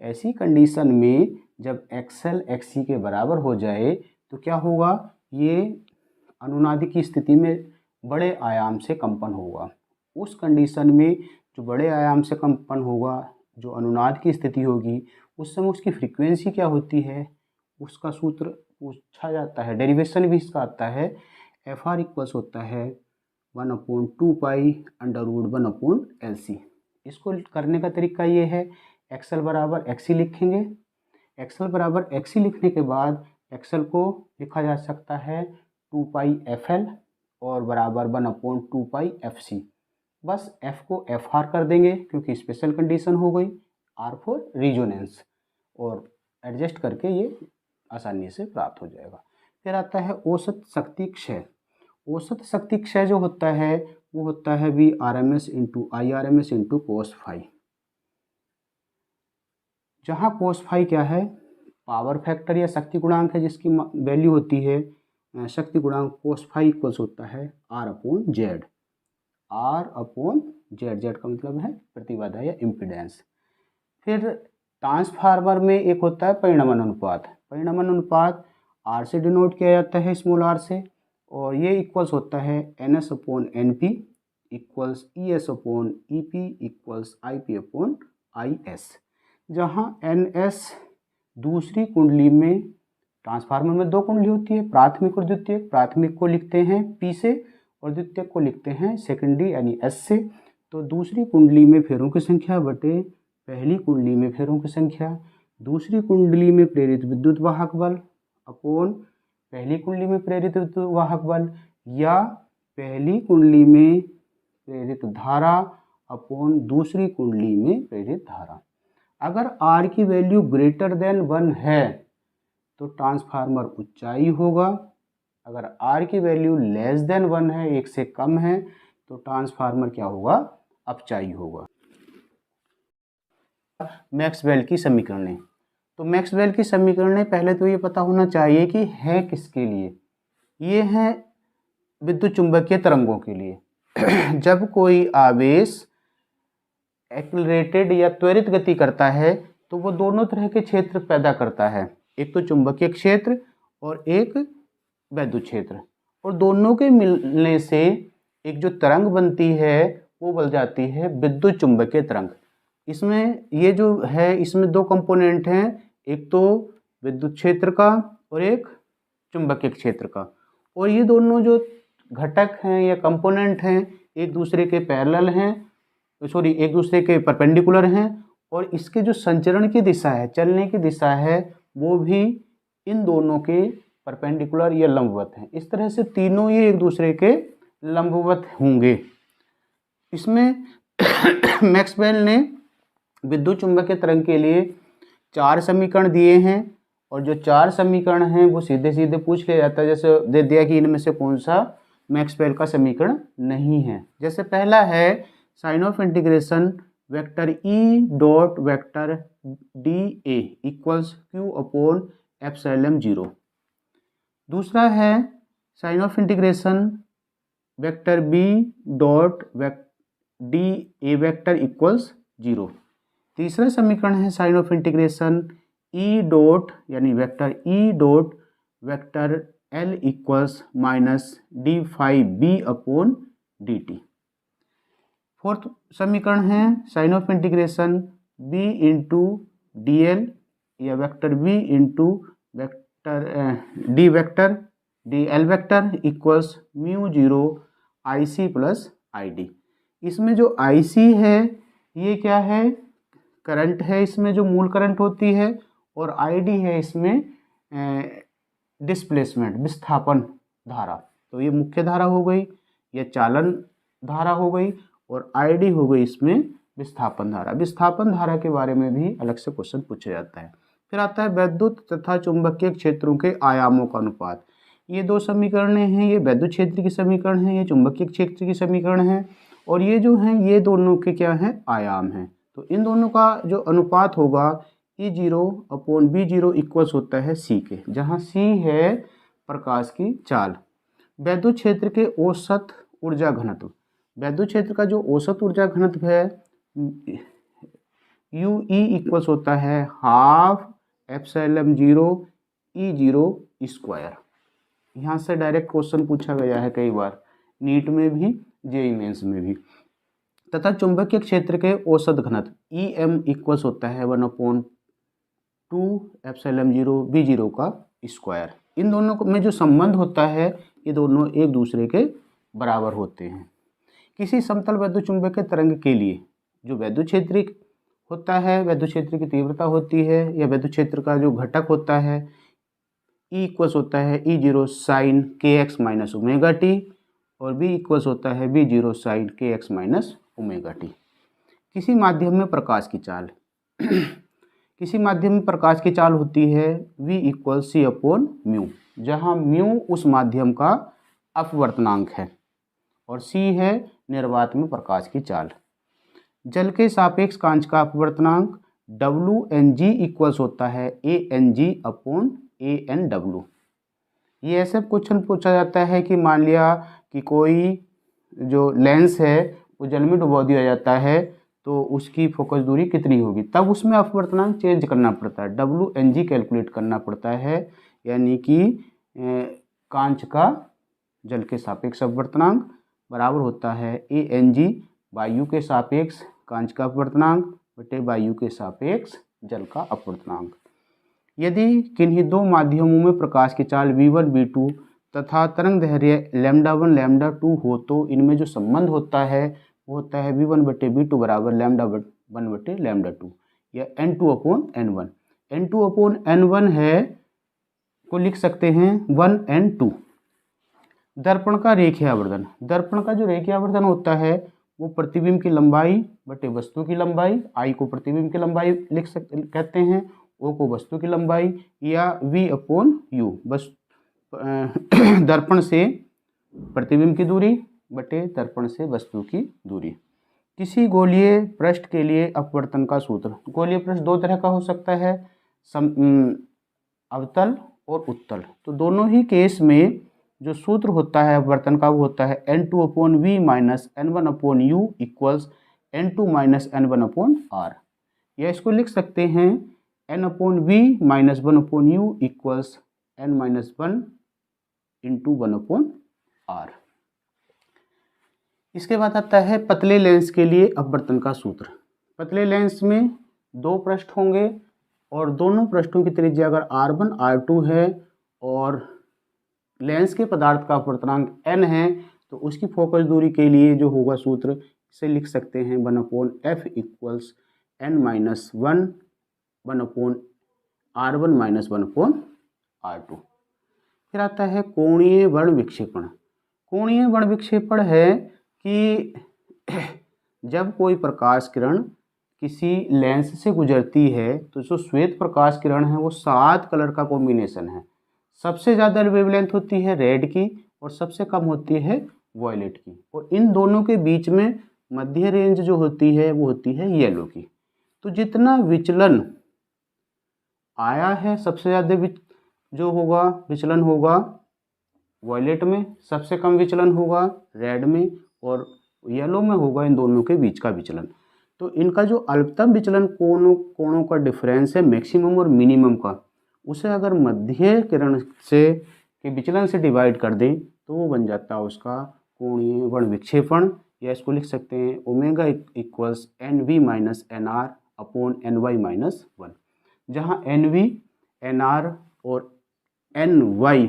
ऐसी कंडीशन में जब XL XC के बराबर हो जाए तो क्या होगा, ये अनुनादी की स्थिति में बड़े आयाम से कंपन होगा। उस कंडीशन में जो बड़े आयाम से कंपन होगा, जो अनुनाद की स्थिति होगी, उस समय उसकी फ्रीक्वेंसी क्या होती है, उसका सूत्र पूछा जाता है, डेरिवेशन भी इसका आता है। FR इक्वल्स होता है 1/2 पाई √1/LC। इसको करने का तरीका ये है, XL बराबर XC लिखेंगे। XL बराबर XC लिखने के बाद XL को लिखा जा सकता है 2 पाई FL और बराबर 1/2 पाई FC। बस F को FR कर देंगे क्योंकि स्पेशल कंडीशन हो गई, R फॉर रिजोनेंस, और एडजस्ट करके ये आसानी से प्राप्त हो जाएगा। फिर आता है औसत शक्ति क्षय। औसत शक्ति क्षय जो होता है वो होता है VRMS into IRMS into cos phi, जहाँ cos फाई क्या है, पावर फैक्टर या शक्ति गुणांक है, जिसकी वैल्यू होती है शक्ति गुणांक cos फाई इक्वल्स होता है R/Z। Z का मतलब है प्रतिबाधा या इम्पीडेंस। फिर ट्रांसफार्मर में एक होता है परिणमन अनुपात आर से डिनोट किया जाता है, स्मॉल आर से, और ये इक्वल्स होता है NS upon NP equals ES upon EP equals IP upon IS, जहाँ NS दूसरी कुंडली में, ट्रांसफार्मर में दो कुंडली होती है, प्राथमिक और द्वितीयक। प्राथमिक को लिखते हैं P से और द्वितीयक को लिखते हैं सेकेंडरी यानी S से। तो दूसरी कुंडली में फेरों की संख्या बटे पहली कुंडली में फेरों की संख्या, दूसरी कुंडली में प्रेरित विद्युत वाहक बल अपॉन पहली कुंडली में प्रेरित विद्युत वाहक बल, या पहली कुंडली में प्रेरित धारा अपॉन दूसरी कुंडली में प्रेरित धारा। अगर R की वैल्यू ग्रेटर देन 1 है तो ट्रांसफार्मर ऊंचाई होगा, अगर R की वैल्यू लेस देन 1 है, 1 से कम है, तो ट्रांसफार्मर क्या होगा, अपचाई होगा। मैक्सवेल की समीकरणें। तो मैक्सवेल की समीकरणें पहले तो ये पता होना चाहिए कि है किसके लिए। ये हैं विद्युत चुंबकीय तरंगों के लिए। जब कोई आवेश एक्सेलरेटेड या त्वरित गति करता है तो वो दोनों तरह के क्षेत्र पैदा करता है, एक तो चुंबकीय क्षेत्र और एक वैद्युत क्षेत्र, और दोनों के मिलने से एक जो तरंग बनती है वो बन जाती है विद्युत चुंबकीय तरंग। इसमें ये जो है, इसमें दो कंपोनेंट हैं, एक तो विद्युत क्षेत्र का और एक चुंबकीय क्षेत्र का, और ये दोनों जो घटक हैं या कंपोनेंट हैं एक दूसरे के पैरेलल हैं, एक दूसरे के परपेंडिकुलर हैं, और इसके जो संचरण की दिशा है, चलने की दिशा है, वो भी इन दोनों के परपेंडिकुलर या लंबवत हैं। इस तरह से तीनों ये एक दूसरे के लंबवत होंगे। इसमें मैक्सवेल ने विद्युत चुंबकीय तरंग के लिए 4 समीकरण दिए हैं, और जो 4 समीकरण हैं वो सीधे सीधे पूछ लिया जाता है, जैसे दे दिया कि इनमें से कौन सा मैक्सवेल का समीकरण नहीं है। जैसे पहला है sign of integration vector E dot vector dA equals Q upon epsilon 0। दूसरा है sign of integration vector B dot dA vector equals 0। तीसरा समीकरण है sign of integration E dot यानी vector E dot vector L equals minus d phi B upon dt। Fourth समीकरण है sign of integration B into DL या vector B into vector D vector DL vector equals mu 0 IC plus ID। इसमें जो IC है ये क्या है, current है, इसमें जो मूल करंट होती है, और ID है इसमें डिस्प्लेसमेंट विस्थापन धारा। तो ये मुख्य धारा हो गई, ये चालन धारा हो गई, और ID हो गई इसमें विस्थापन धारा। विस्थापन धारा के बारे में भी अलग से क्वेश्चन पूछा जाता है। फिर आता है वैद्युत तथा चुंबकीय क्षेत्रों के आयामों का अनुपात। ये 2 समीकरणें हैं, ये वैद्युत क्षेत्र की समीकरण है, ये चुंबकीय क्षेत्र की समीकरण है, और ये जो हैं ये दोनों के क्या हैं, आयाम हैं। तो इन दोनों का जो अनुपात होगा E0 अपॉन B0 इक्वल्स होता है C के, जहाँ C है प्रकाश की चाल। वैद्युत क्षेत्र के औसत ऊर्जा घनत्व, वैद्युत क्षेत्र का जो औसत ऊर्जा घनत्व है UE इक्वल्स होता है हाफ एप्सिलॉन 0 E0 स्क्वायर। यहाँ से डायरेक्ट क्वेश्चन पूछा गया है कई बार, नीट में भी जेईई मेंस में भी। तथा चुंबकीय क्षेत्र के औसत घनत्व EM इक्वल्स होता है 1/2 एप्सिलॉन 0 B0 का स्क्वायर। इन दोनों में जो संबंध होता है ये दोनों एक दूसरे के बराबर होते हैं। किसी समतल वैद्युत चुंबकीय तरंग के लिए जो वैद्युत क्षेत्र होता है, वैद्युत क्षेत्र की तीव्रता होती है, या वैद्युत क्षेत्र का जो घटक होता है E इक्वल्स होता है E0 sine kx minus omega T, और B इक्वल्स होता है B0 sine kx minus omega T. किसी माध्यम में प्रकाश की चाल किसी माध्यम में प्रकाश की चाल होती है V equal C upon mu, जहाँ म्यू उस माध्यम का अपवर्तनांक है और C है निर्वात में प्रकाश की चाल। जल के सापेक्ष कांच का अपवर्तनांक WNG इक्वल्स होता है ANG अपॉन ANW। ये ऐसे क्वेश्चन पूछा जाता है कि मान लिया कि कोई जो लेंस है वो जल में डुबो दिया जाता है तो उसकी फोकस दूरी कितनी होगी, तब उसमें अपवर्तनांक चेंज करना पड़ता है, WNG कैलकुलेट करना पड़ता है यानी कि कांच का जल के सापेक्ष अपवर्तनांक बराबर होता है ANG वायु के सापेक्ष कांच का अपवर्तनांक बटे वायु के सापेक्ष जल का अपवर्तनांक। यदि किन्हीं दो माध्यमों में प्रकाश की चाल v1 v2 तथा तरंग दैर्ध्य λ1 λ2 हो तो इनमें जो संबंध होता है वो होता है v1 बटे v2 बराबर λ1 बटे λ2 या n2/n1। n2/n1 है को लिख सकते हैं 1n2। दर्पण का रेखीय आवर्धन, दर्पण का जो रेखीय आवर्धन होता है वो प्रतिबिंब की लंबाई बटे वस्तु की लंबाई, I को प्रतिबिंब की लंबाई कहते हैं, O को वस्तु की लंबाई, या V/U दर्पण से प्रतिबिंब की दूरी बटे दर्पण से वस्तु की दूरी। किसी गोलीय पृष्ठ के लिए अपवर्तन का सूत्र, गोलीय पृष्ठ दो तरह का हो सकता है, अवतल और उत्तल। तो दोनों ही केस में जो सूत्र होता है अपवर्तन का वो होता है n2/v minus n1/u equals n2 minus n1/r, या इसको लिख सकते हैं n/v minus 1/u equals n minus 1 into 1/r। इसके बाद आता है पतले लेंस के लिए अपवर्तन का सूत्र। पतले लेंस में दो पृष्ठ होंगे और दोनों पृष्ठों की त्रिज्या अगर r1 r2 है और लेंस के पदार्थ का अपवर्तनांक n है तो उसकी फोकस दूरी के लिए जो होगा सूत्र इसे लिख सकते हैं 1/f equals n minus 1 1/r1 minus 1/r2। फिर आता है कोणीय वर्ण विक्षेपण। कोणीय वर्ण विक्षेपण है कि जब कोई प्रकाश किरण किसी लेंस से गुजरती है तो जो श्वेत प्रकाश किरण है वो 7 कलर का कॉम्बिनेशन है। सबसे ज़्यादा वेवलेंथ होती है रेड की और सबसे कम होती है वॉयलेट की, और इन दोनों के बीच में मध्य रेंज जो होती है वो होती है येलो की। तो जितना विचलन आया है सबसे ज़्यादा जो होगा विचलन होगा वॉयलेट में, सबसे कम विचलन होगा रेड में, और येलो में होगा इन दोनों के बीच का विचलन। तो इनका जो अल्पतम विचलन कोणों का डिफरेंस है मैक्सिमम और मिनिमम का, उसे अगर मध्य किरण से के विचलन से डिवाइड कर दें तो वो बन जाता है उसका कोणीय वर्ण विक्षेपण, या इसको लिख सकते हैं omega equals NV minus NR upon NY minus 1, जहाँ NV NR और NY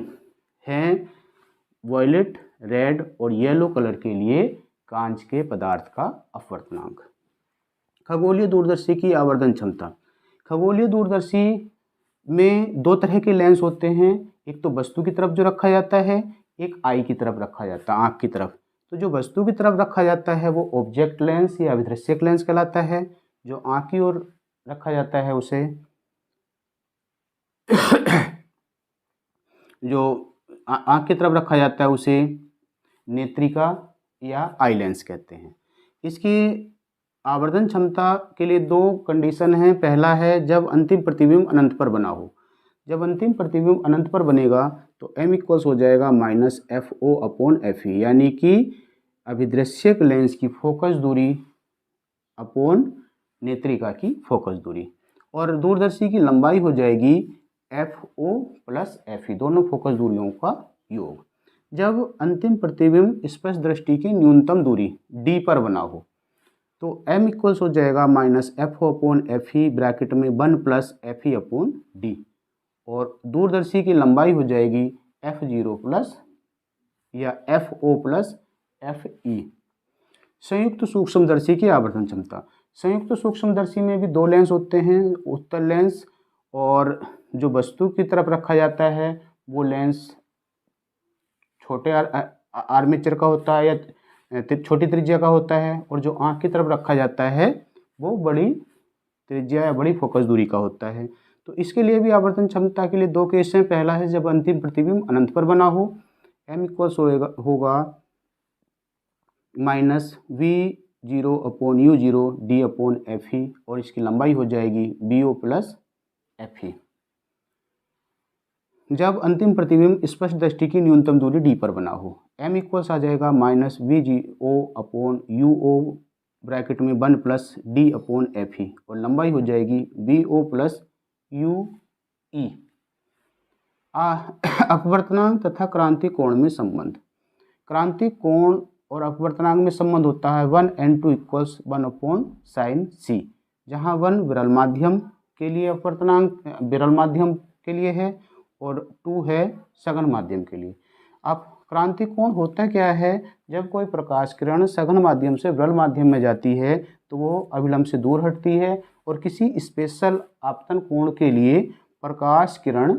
हैं वॉयलेट रेड और येलो कलर के लिए कांच के पदार्थ का अपवर्तनांक। खगोलीय दूरदर्शी की आवर्धन क्षमता। खगोलीय दूरदर्शी में दो तरह के लेंस होते हैं, एक तो वस्तु की तरफ जो रखा जाता है, एक आई की तरफ रखा जाता है, आँख की तरफ। तो जो वस्तु की तरफ रखा जाता है वो ऑब्जेक्ट लेंस या अभिदृश्यक लेंस कहलाता है, जो आँख की ओर रखा जाता है उसे जो आँख की तरफ रखा जाता है उसे नेत्रिका या आई लेंस कहते हैं। इसकी आवर्धन क्षमता के लिए दो कंडीशन हैं। पहला है जब अंतिम प्रतिबिंब अनंत पर बना हो। जब अंतिम प्रतिबिंब अनंत पर बनेगा तो m इक्वल्स हो जाएगा माइनस FO अपॉन FE, यानी कि अभिदृश्यक लेंस की फोकस दूरी अपॉन नेत्रिका की फोकस दूरी, और दूरदर्शी की लंबाई हो जाएगी FO प्लस FE, दोनों फोकस दूरियों का योग। जब अंतिम प्रतिबिंब स्पष्ट दृष्टि की न्यूनतम दूरी D पर बना हो तो m इक्वल्स हो जाएगा minus FO upon FE bracket में 1 प्लस FE अपॉन D, और दूरदर्शी की लंबाई हो जाएगी F0 प्लस या FO प्लस FE। संयुक्त सूक्ष्मदर्शी की आवर्धन क्षमता। संयुक्त सूक्ष्मदर्शी में भी दो लेंस होते हैं, उत्तल लेंस, और जो वस्तु की तरफ रखा जाता है वो लेंस छोटे आर्मेचर का होता है या छोटी त्रिज्या का होता है, और जो आँख की तरफ रखा जाता है वो बड़ी त्रिज्या या बड़ी फोकस दूरी का होता है। तो इसके लिए भी आवर्धन क्षमता के लिए दो केस हैं। पहला है जब अंतिम प्रतिबिंब अनंत पर बना हो, m इक्वल्स होगा minus V0 upon U0 D upon FE, और इसकी लंबाई हो जाएगी BO प्लस FE। जब अंतिम प्रतिबिंब स्पष्ट दृष्टि की न्यूनतम दूरी D पर बना हो, m इक्वल्स आ जाएगा minus VGO upon UO bracket में 1 प्लस D अपॉन FE, और लंबाई हो जाएगी BO प्लस UE। अपवर्तनांक तथा क्रांति कोण में संबंध। क्रांति कोण और अपवर्तनांक में संबंध होता है 1n2 इक्वल्स 1/sin c, जहाँ 1 विरल माध्यम के लिए अपवर्तनांक विरल माध्यम के लिए है और 2 है सघन माध्यम के लिए। अब क्रांति कोण होता क्या है? जब कोई प्रकाश किरण सघन माध्यम से विरल माध्यम में जाती है तो वो अभिलंब से दूर हटती है और किसी स्पेशल आपतन कोण के लिए प्रकाश किरण,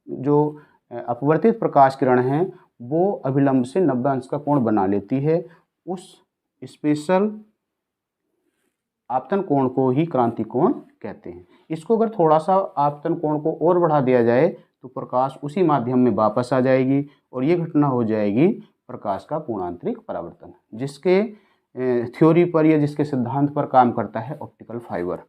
जो अपवर्तित प्रकाश किरण है, वो अभिलंब से 90 अंश का कोण बना लेती है। उस स्पेशल आपतन कोण को ही क्रांति कोण कहते हैं। इसको अगर थोड़ा सा आपतन कोण को और बढ़ा दिया जाए तो प्रकाश उसी माध्यम में वापस आ जाएगी और ये घटना हो जाएगी प्रकाश का पूर्णांतरिक परावर्तन, जिसके थ्योरी पर या जिसके सिद्धांत पर काम करता है ऑप्टिकल फाइबर।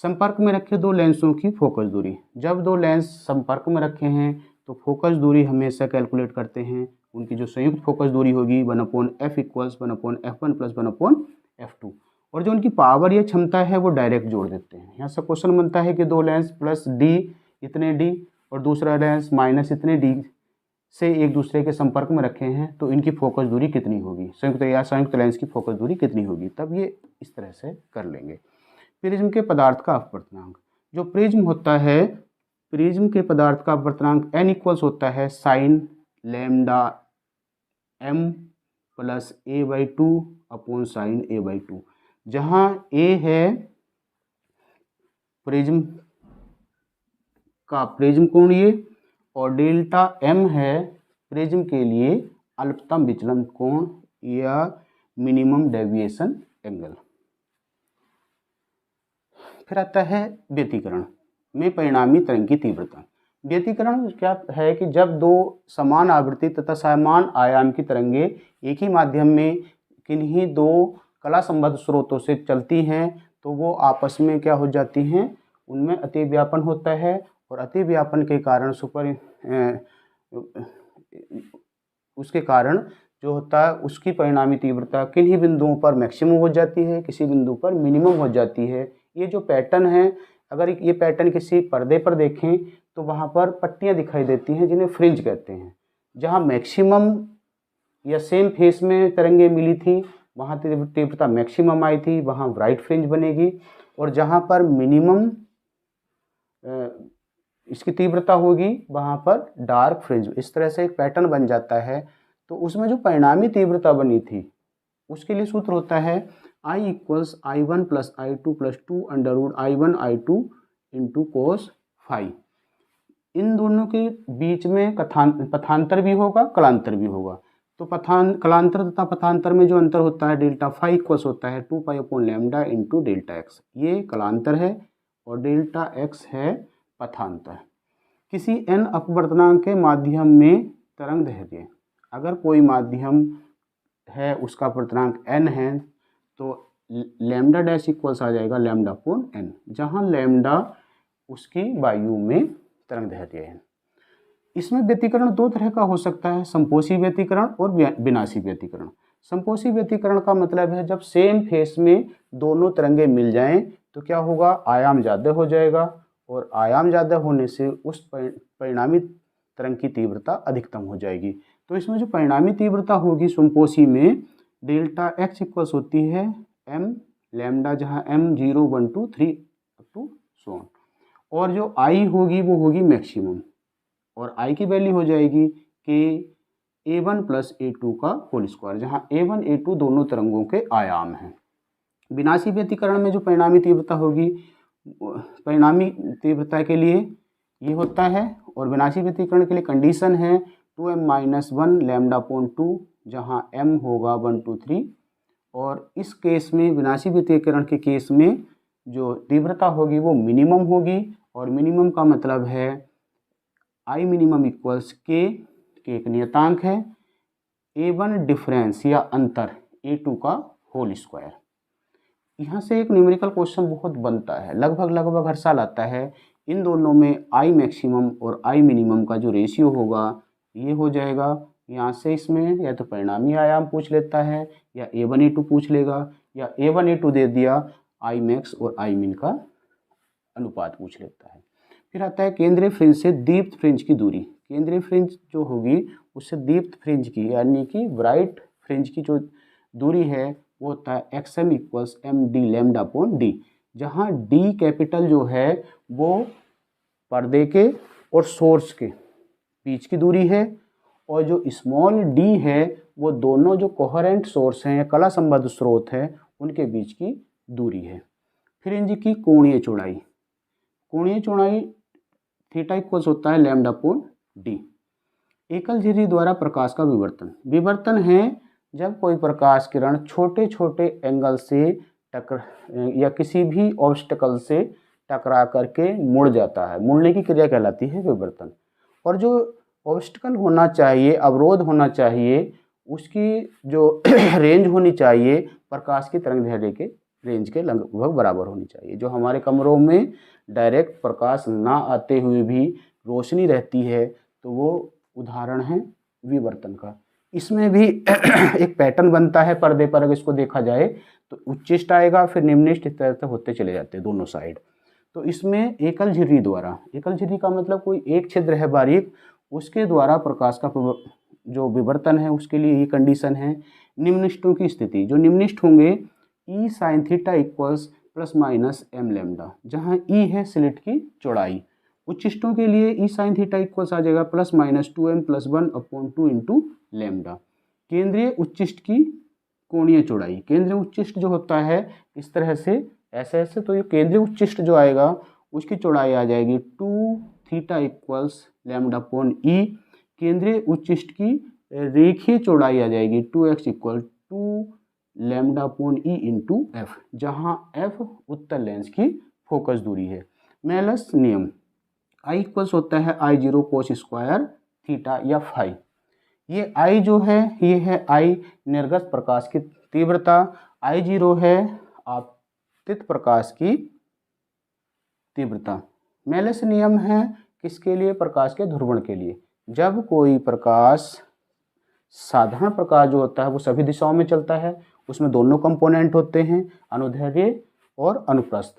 संपर्क में रखे दो लेंसों की फोकस दूरी। जब दो लेंस संपर्क में रखे हैं तो फोकस दूरी हमेशा कैलकुलेट करते हैं। उनकी जो संयुक्त फोकस दूरी होगी 1/f equals 1/f1 plus 1/f2, और जो उनकी पावर या क्षमता है वो डायरेक्ट जोड़ देते हैं। यहाँ से क्वेश्चन बनता है कि दो लेंस प्लस d इतने d और दूसरा लेंस माइनस इतने d से एक दूसरे के संपर्क में रखे हैं तो इनकी फोकस दूरी कितनी होगी, संयुक्त लेंस की फोकस दूरी कितनी होगी। तब ये इस तरह से कर लेंगे। प्रिज्म के पदार्थ का अपवर्तनांक। जो प्रिज्म होता है, प्रिज्म के पदार्थ का अपवर्तनांक n इक्वल्स होता है sign lambda m plus a/2 upon sine a/2, जहाँ a है प्रिज्म का प्रिज्म कोणीय और डेल्टा m है प्रिज्म के लिए अल्पतम विचलन कोण या मिनिमम डेविएशन एंगल। फिर आता है व्यतिकरण में परिणामी तरंग की तीव्रता। व्यतिकरण क्या है कि जब दो समान आवृत्ति तथा समान आयाम की तरंगें एक ही माध्यम में किन्हीं दो कला संबद्ध स्रोतों से चलती हैं तो वो आपस में क्या हो जाती हैं, उनमें अतिव्यापन होता है और अतिव्यापन के कारण उसके कारण जो होता है उसकी परिणामी तीव्रता किन्हीं बिंदुओं पर मैक्सिमम हो जाती है, किसी बिंदु पर मिनिमम हो जाती है। ये जो पैटर्न है, अगर ये पैटर्न किसी पर्दे पर देखें तो वहाँ पर पट्टियाँ दिखाई देती हैं जिन्हें फ्रिंज कहते हैं। जहाँ मैक्सिमम या सेम फेस में तरंगें मिली थी वहाँ तीव्रता मैक्सिमम आई थी, वहाँ ब्राइट फ्रिंज बनेगी, और जहाँ पर मिनिमम इसकी तीव्रता होगी वहाँ पर डार्क फ्रिंज। इस तरह से एक पैटर्न बन जाता है। तो उसमें जो परिणामी तीव्रता बनी थी उसके लिए सूत्र होता है I equals I1 plus I2 plus 2 under I1 I2 into cos phi. इन दोनों के बीच में पथांतर भी होगा, कलांतर भी होगा। तो कलांतर तथा पथांतर में जो अंतर होता है डेल्टा फाई इक्वल्स होता है 2 pi upon lambda into delta x. ये कलांतर है और डेल्टा एक्स है पथांतर। किसी n अपवर्तनांक के माध्यम में तरंग दैर्ध्य, अगर कोई माध्यम है उसका अपवर्तनांक n है तो लैम्डा डैश इक्वल्स आ जाएगा लैम्डा अपॉन n, जहाँ लैम्डा उसकी वायु में तरंग दैर्ध्य है। इसमें व्यतिकरण दो तरह का हो सकता है, संपोषी व्यतिकरण और विनाशी व्यतिकरण। संपोषी व्यतिकरण का मतलब है जब सेम फेस में दोनों तरंगें मिल जाएं तो क्या होगा, आयाम ज़्यादा हो जाएगा और आयाम ज़्यादा होने से उस परिणामी तरंग की तीव्रता अधिकतम हो जाएगी। तो इसमें जो परिणामी तीव्रता होगी संपोषी में डेल्टा एक्स इक्वल्स होती है m लैम्डा, जहाँ m 0 1 2 3 2 सो ऑन, और जो I होगी वो होगी मैक्सिमम और I की वैल्यू हो जाएगी कि a1 प्लस a2 का होल स्क्वायर, जहाँ a1 a2 दोनों तरंगों के आयाम हैं। विनाशी व्यतिकरण में जो परिणामी तीव्रता होगी परिणामी तीव्रता के लिए ये होता है, और विनाशी व्यतिकरण के लिए कंडीशन है 2m माइनस 1 लैम्डा अपॉन 2, जहाँ m होगा 1 2 3। और इस केस में विनाशी व्यतिकरण के केस में जो तीव्रता होगी वो मिनिमम होगी, और मिनिमम का मतलब है I मिनिमम इक्वल्स के एक नियतांक है, a1 डिफरेंस या अंतर a2 का होल स्क्वायर। यहाँ से एक न्यूमेरिकल क्वेश्चन बहुत बनता है, लगभग हर साल आता है। इन दोनों में I मैक्सिमम और I मिनिमम का जो रेशियो होगा ये हो जाएगा। यहाँ से इसमें या तो परिणामी आयाम पूछ लेता है या a1 a2 पूछ लेगा, या a1 a2 दे दिया I मैक्स और I मिन का अनुपात पूछ लेता है। फिर आता है केंद्रीय फ्रिंज से दीप्त फ्रिंज की दूरी। केंद्रीय फ्रिंज जो होगी उससे दीप्त फ्रिंज की यानी कि ब्राइट फ्रिंज की जो दूरी है वो होता है X M equals M D lambda upon D, जहाँ डी कैपिटल जो है वो पर्दे के और सोर्स के बीच की दूरी है, और जो स्मॉल डी है वो दोनों जो कोहेरेंट सोर्स हैं या कला संबद्ध स्रोत हैं उनके बीच की दूरी है। फ्रिंज की कोणीय चौड़ाई, कोणीय चौड़ाई थीटा इक्वल्स होता है लैम्डा अपॉन डी। एकल झिर्री द्वारा प्रकाश का विवर्तन, विवर्तन है जब कोई प्रकाश किरण छोटे छोटे एंगल से या किसी भी ऑब्स्टेकल से टकरा करके मुड़ जाता है, मुड़ने की क्रिया कहलाती है विवर्तन। और जो ऑब्स्टेकल होना चाहिए, अवरोध होना चाहिए, उसकी जो रेंज होनी चाहिए प्रकाश की तरंग दैर्ध्य के रेंज के लगभग बराबर होनी चाहिए। जो हमारे कमरों में डायरेक्ट प्रकाश ना आते हुए भी रोशनी रहती है तो वो उदाहरण है विवर्तन का। इसमें भी एक पैटर्न बनता है पर्दे पर, अगर इसको देखा जाए तो उच्चिष्ट आएगा फिर निम्निष्ट, इस तरह से होते चले जाते हैं दोनों साइड। तो इसमें एकल झिर्री द्वारा, एकल झिर्री का मतलब कोई एक छिद्र है बारीक, उसके द्वारा प्रकाश का जो विवर्तन है उसके लिए ये कंडीशन है। निम्निष्टों की स्थिति, जो निम्निष्ट होंगे e sine theta equals plus minus m lambda, जहाँ ई है स्लिट की चौड़ाई। उच्चिष्टों के लिए ई साइन थीटा इक्वल्स आ जाएगा plus minus 2m + 1/2 into lambda. केंद्रीय उच्चिष्ट की कोणीय चौड़ाई, केंद्रीय उच्चिष्ट जो होता है इस तरह से ऐसे, तो ये केंद्रीय उच्चिष्ट जो आएगा उसकी चौड़ाई आ जाएगी 2 थीटा इक्वल्स लैम्डा अपॉन ई। केंद्रीय उच्चिष्ट की रेखीय चौड़ाई आ जाएगी 2x equal 2 lambda upon E into F, जहाँ एफ उत्तल लेंस की फोकस दूरी है। मेलस नियम, I इक्वल्स होता है I0 कोस स्क्वायर थीटा या फाई। ये I जो है ये है I निर्गत प्रकाश की तीव्रता, I0 है आपतित प्रकाश की तीव्रता। मेलस नियम है किसके लिए? प्रकाश के ध्रुवण के लिए। जब कोई प्रकाश, साधारण प्रकाश जो होता है वो सभी दिशाओं में चलता है, उसमें दोनों कंपोनेंट होते हैं अनुदैर्ध्य और अनुप्रस्थ,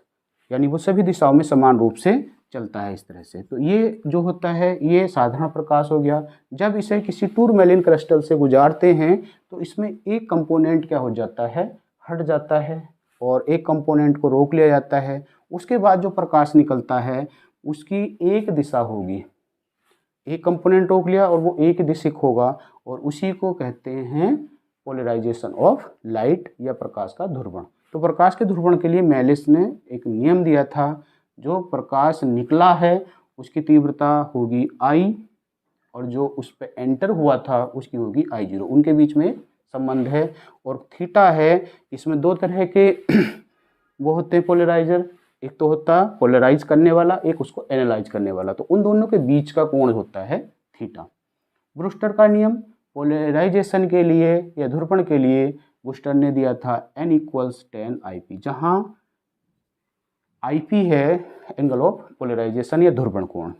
यानी वो सभी दिशाओं में समान रूप से चलता है इस तरह से। तो ये जो होता है ये साधारण प्रकाश हो गया। जब इसे किसी टूरमैलिन क्रिस्टल से गुजारते हैं तो इसमें एक कंपोनेंट क्या हो जाता है, हट जाता है और एक कंपोनेंट को रोक लिया जाता है। उसके बाद जो प्रकाश निकलता है उसकी एक दिशा होगी, एक कंपोनेंट रोक लिया और वो एक दिशिक होगा, और उसी को कहते हैं पोलराइजेशन ऑफ लाइट या प्रकाश का ध्रुवण। तो प्रकाश के ध्रुवण के लिए मेलिस ने एक नियम दिया था, जो प्रकाश निकला है उसकी तीव्रता होगी I और जो उस पर एंटर हुआ था उसकी होगी I0। उनके बीच में संबंध है। और थीटा है, इसमें दो तरह के वो होते हैं पोलराइजर, एक तो होता है पोलराइज करने वाला, एक उसको एनालाइज करने वाला। तो उन दोनों के बीच का कोण होता है थीटा। ब्रूस्टर का नियम पोलराइजेशन के लिए या ध्रुवण के लिए ब्रूस्टर ने दिया था n इक्वल्स 10 IP, जहाँ IP है एंगल ऑफ पोलराइजेशन या ध्रुवण कोण।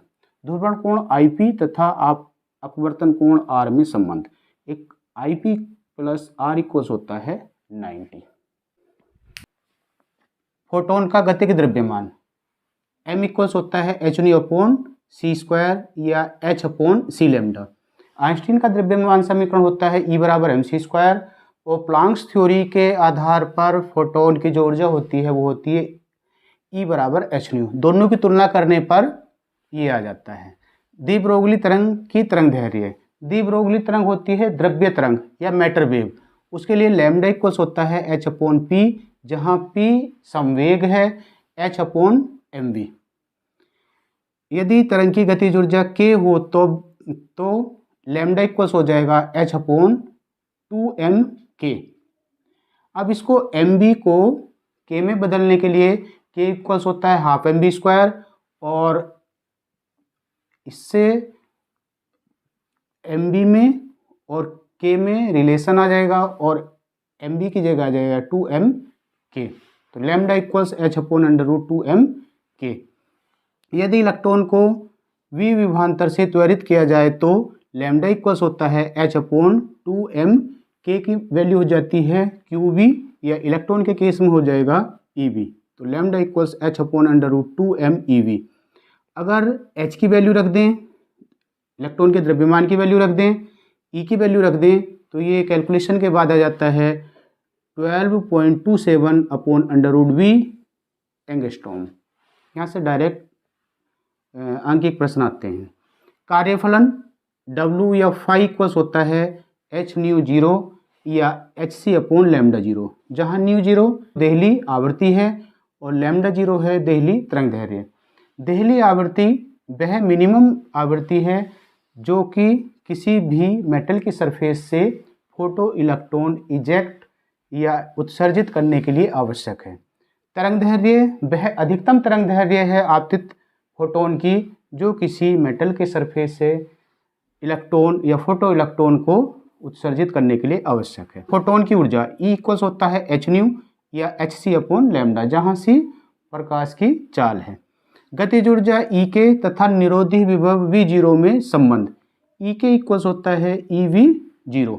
ध्रुवण कोण IP तथा अपवर्तन कोण R में संबंध, एक IP + R इक्वल्स होता है 90। फोटोन का गतिज द्रव्यमान m इक्वल्स होता है h/c² या h/c लैम्डा। आइंस्टीन का द्रव्यमान समीकरण होता है E = mc², और प्लांक्स थ्योरी के आधार पर फोटोन की जो ऊर्जा होती है वो होती है E = hν। दोनों की तुलना करने पर ये आ जाता है। द्वि ब्रोगली तरंग की तरंग दैर्ध्य, द्वि ब्रोगली तरंग होती है द्रव्य तरंग या मैटर वेव, उसके लिए लैम्डा इक्वल्स होता है h/p, जहाँ p संवेग है, h/mv। यदि तरंग की गतिज ऊर्जा k हो तो लैम्डा इक्वल्स हो जाएगा h/2mk। अब इसको mv को k में बदलने के लिए k इक्वल्स होता है ½ mv², और इससे mv में और k में रिलेशन आ जाएगा और mv की जगह आ जाएगा 2mk। तो लैम्डा इक्वल्स h/√2mk। यदि इलेक्ट्रॉन को v विभवांतर से त्वरित किया जाए तो लैम्डा इक्वल्स होता है h/2mk की वैल्यू हो जाती है qv, या इलेक्ट्रॉन के केस में हो जाएगा ev। तो लैम्डा इक्वल्स h/√2mev। अगर H की वैल्यू रख दें, इलेक्ट्रॉन के द्रव्यमान की वैल्यू रख दें, E की वैल्यू रख दें, तो ये कैलकुलेशन के बाद आ जाता है 12.27 अपॉन √V एंगस्ट्रॉम। यहाँ से डायरेक्ट आंकिक प्रश्न आते हैं। कार्यफलन W या फाई इक्वल्स होता है h न्यू 0 या hc अपॉन लैम्डा 0, जहाँ न्यू 0 देहली आवृत्ति है और लैम्डा 0 है देहली तरंग दैर्ध्य। देहली आवृत्ति वह मिनिमम आवृत्ति है जो कि किसी भी मेटल की सरफेस से फोटो इलेक्ट्रॉन इजेक्ट या उत्सर्जित करने के लिए आवश्यक है। तरंग दैर्ध्य वह अधिकतम तरंग दैर्ध्य है आपतित फोटोन की जो किसी मेटल के सरफेस से इलेक्ट्रॉन या फोटो इलेक्ट्रॉन को उत्सर्जित करने के लिए आवश्यक है। फोटोन की ऊर्जा E इक्वल्स होता है h न्यू या hc अपॉन लैम्डा, जहाँ c प्रकाश की चाल है। गतिज ऊर्जा E के तथा निरोधी विभव V0 में संबंध E के इक्वल्स होता है EV0।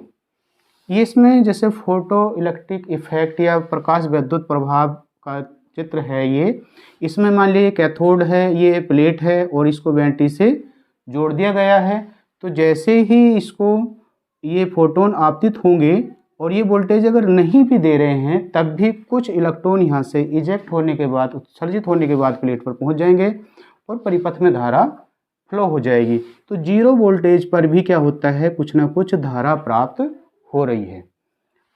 ये इसमें जैसे फोटो इलेक्ट्रिक इफेक्ट या प्रकाश विद्युत प्रभाव का चित्र है। ये इसमें मान लीजिए कैथोड है, ये प्लेट है और इसको बैटरी से जोड़ दिया गया है। तो जैसे ही इसको ये फोटोन आपतित होंगे और ये वोल्टेज अगर नहीं भी दे रहे हैं तब भी कुछ इलेक्ट्रॉन यहाँ से इजेक्ट होने के बाद, उत्सर्जित होने के बाद प्लेट पर पहुँच जाएंगे और परिपथ में धारा फ्लो हो जाएगी। तो 0 वोल्टेज पर भी क्या होता है, कुछ ना कुछ धारा प्राप्त हो रही है।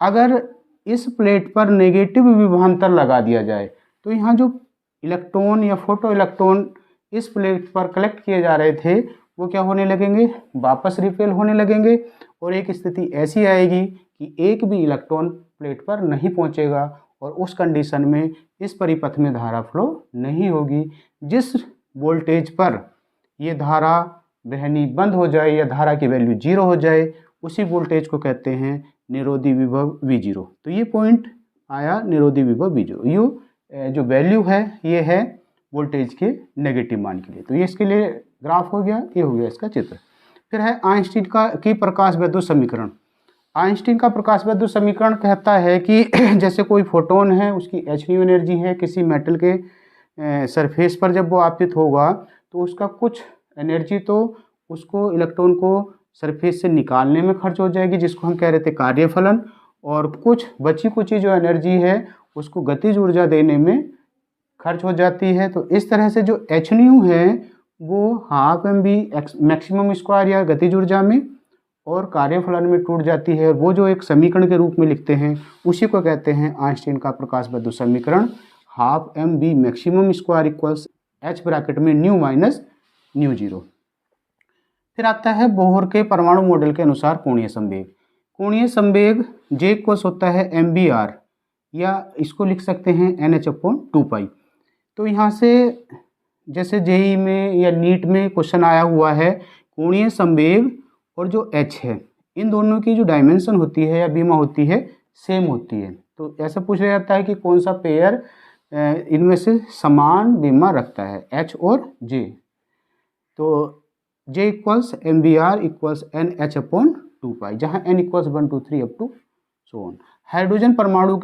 अगर इस प्लेट पर नेगेटिव विभवांतर लगा दिया जाए तो यहाँ जो इलेक्ट्रॉन या फोटो इलेक्ट्रॉन इस प्लेट पर कलेक्ट किए जा रहे थे वो क्या होने लगेंगे, वापस रिपेल होने लगेंगे और एक स्थिति ऐसी आएगी कि एक भी इलेक्ट्रॉन प्लेट पर नहीं पहुंचेगा और उस कंडीशन में इस परिपथ में धारा फ्लो नहीं होगी। जिस वोल्टेज पर ये धारा बहनी बंद हो जाए या धारा की वैल्यू 0 हो जाए उसी वोल्टेज को कहते हैं निरोधी विभव V0। तो ये पॉइंट आया निरोधी विभव V0। ये जो वैल्यू है ये है वोल्टेज के नेगेटिव मान के लिए। तो ये इसके लिए ग्राफ हो गया, ये हो गया इसका चित्र। फिर है आइंस्टीन की प्रकाश विद्युत समीकरण। आइंस्टीन का प्रकाश विद्युत समीकरण कहता है कि जैसे कोई फोटोन है, उसकी h न्यू एनर्जी है, किसी मेटल के सरफेस पर जब वो आपतित होगा तो उसका कुछ एनर्जी तो उसको इलेक्ट्रॉन को सरफेस से निकालने में खर्च हो जाएगी, जिसको हम कह रहे थे कार्यफलन, और कुछ बची कुची जो एनर्जी है उसको गतिज ऊर्जा देने में खर्च हो जाती है। तो इस तरह से जो h न्यू है वो हाफ mv मैक्सिमम स्क्वायर या गतिज ऊर्जा में और कार्यफलन में टूट जाती है। वो जो एक समीकरण के रूप में लिखते हैं उसी को कहते हैं आइंस्टीन का प्रकाश विद्युत समीकरण। Half mv maximum square equals h bracket में न्यू माइनस न्यू 0। फिर आता है बोहर के परमाणु मॉडल के अनुसार कोणीय संवेग। कोणीय संवेग J इक्वल्स होता है mvr या इसको लिख सकते हैं NH/2π। तो यहाँ से जैसे जेई में या नीट में क्वेश्चन आया हुआ है, कोणीय संवेग और जो h है इन दोनों की जो डायमेंशन होती है या बीमा होती है सेम होती है। तो ऐसा पूछ लिया जाता है कि कौन सा पेयर इनमें से समान बीमा रखता है, h और j। तो J equals MVR equals NH/2π, जहाँ n equals 1 2 3 up to so on. Hydrogen परमाणु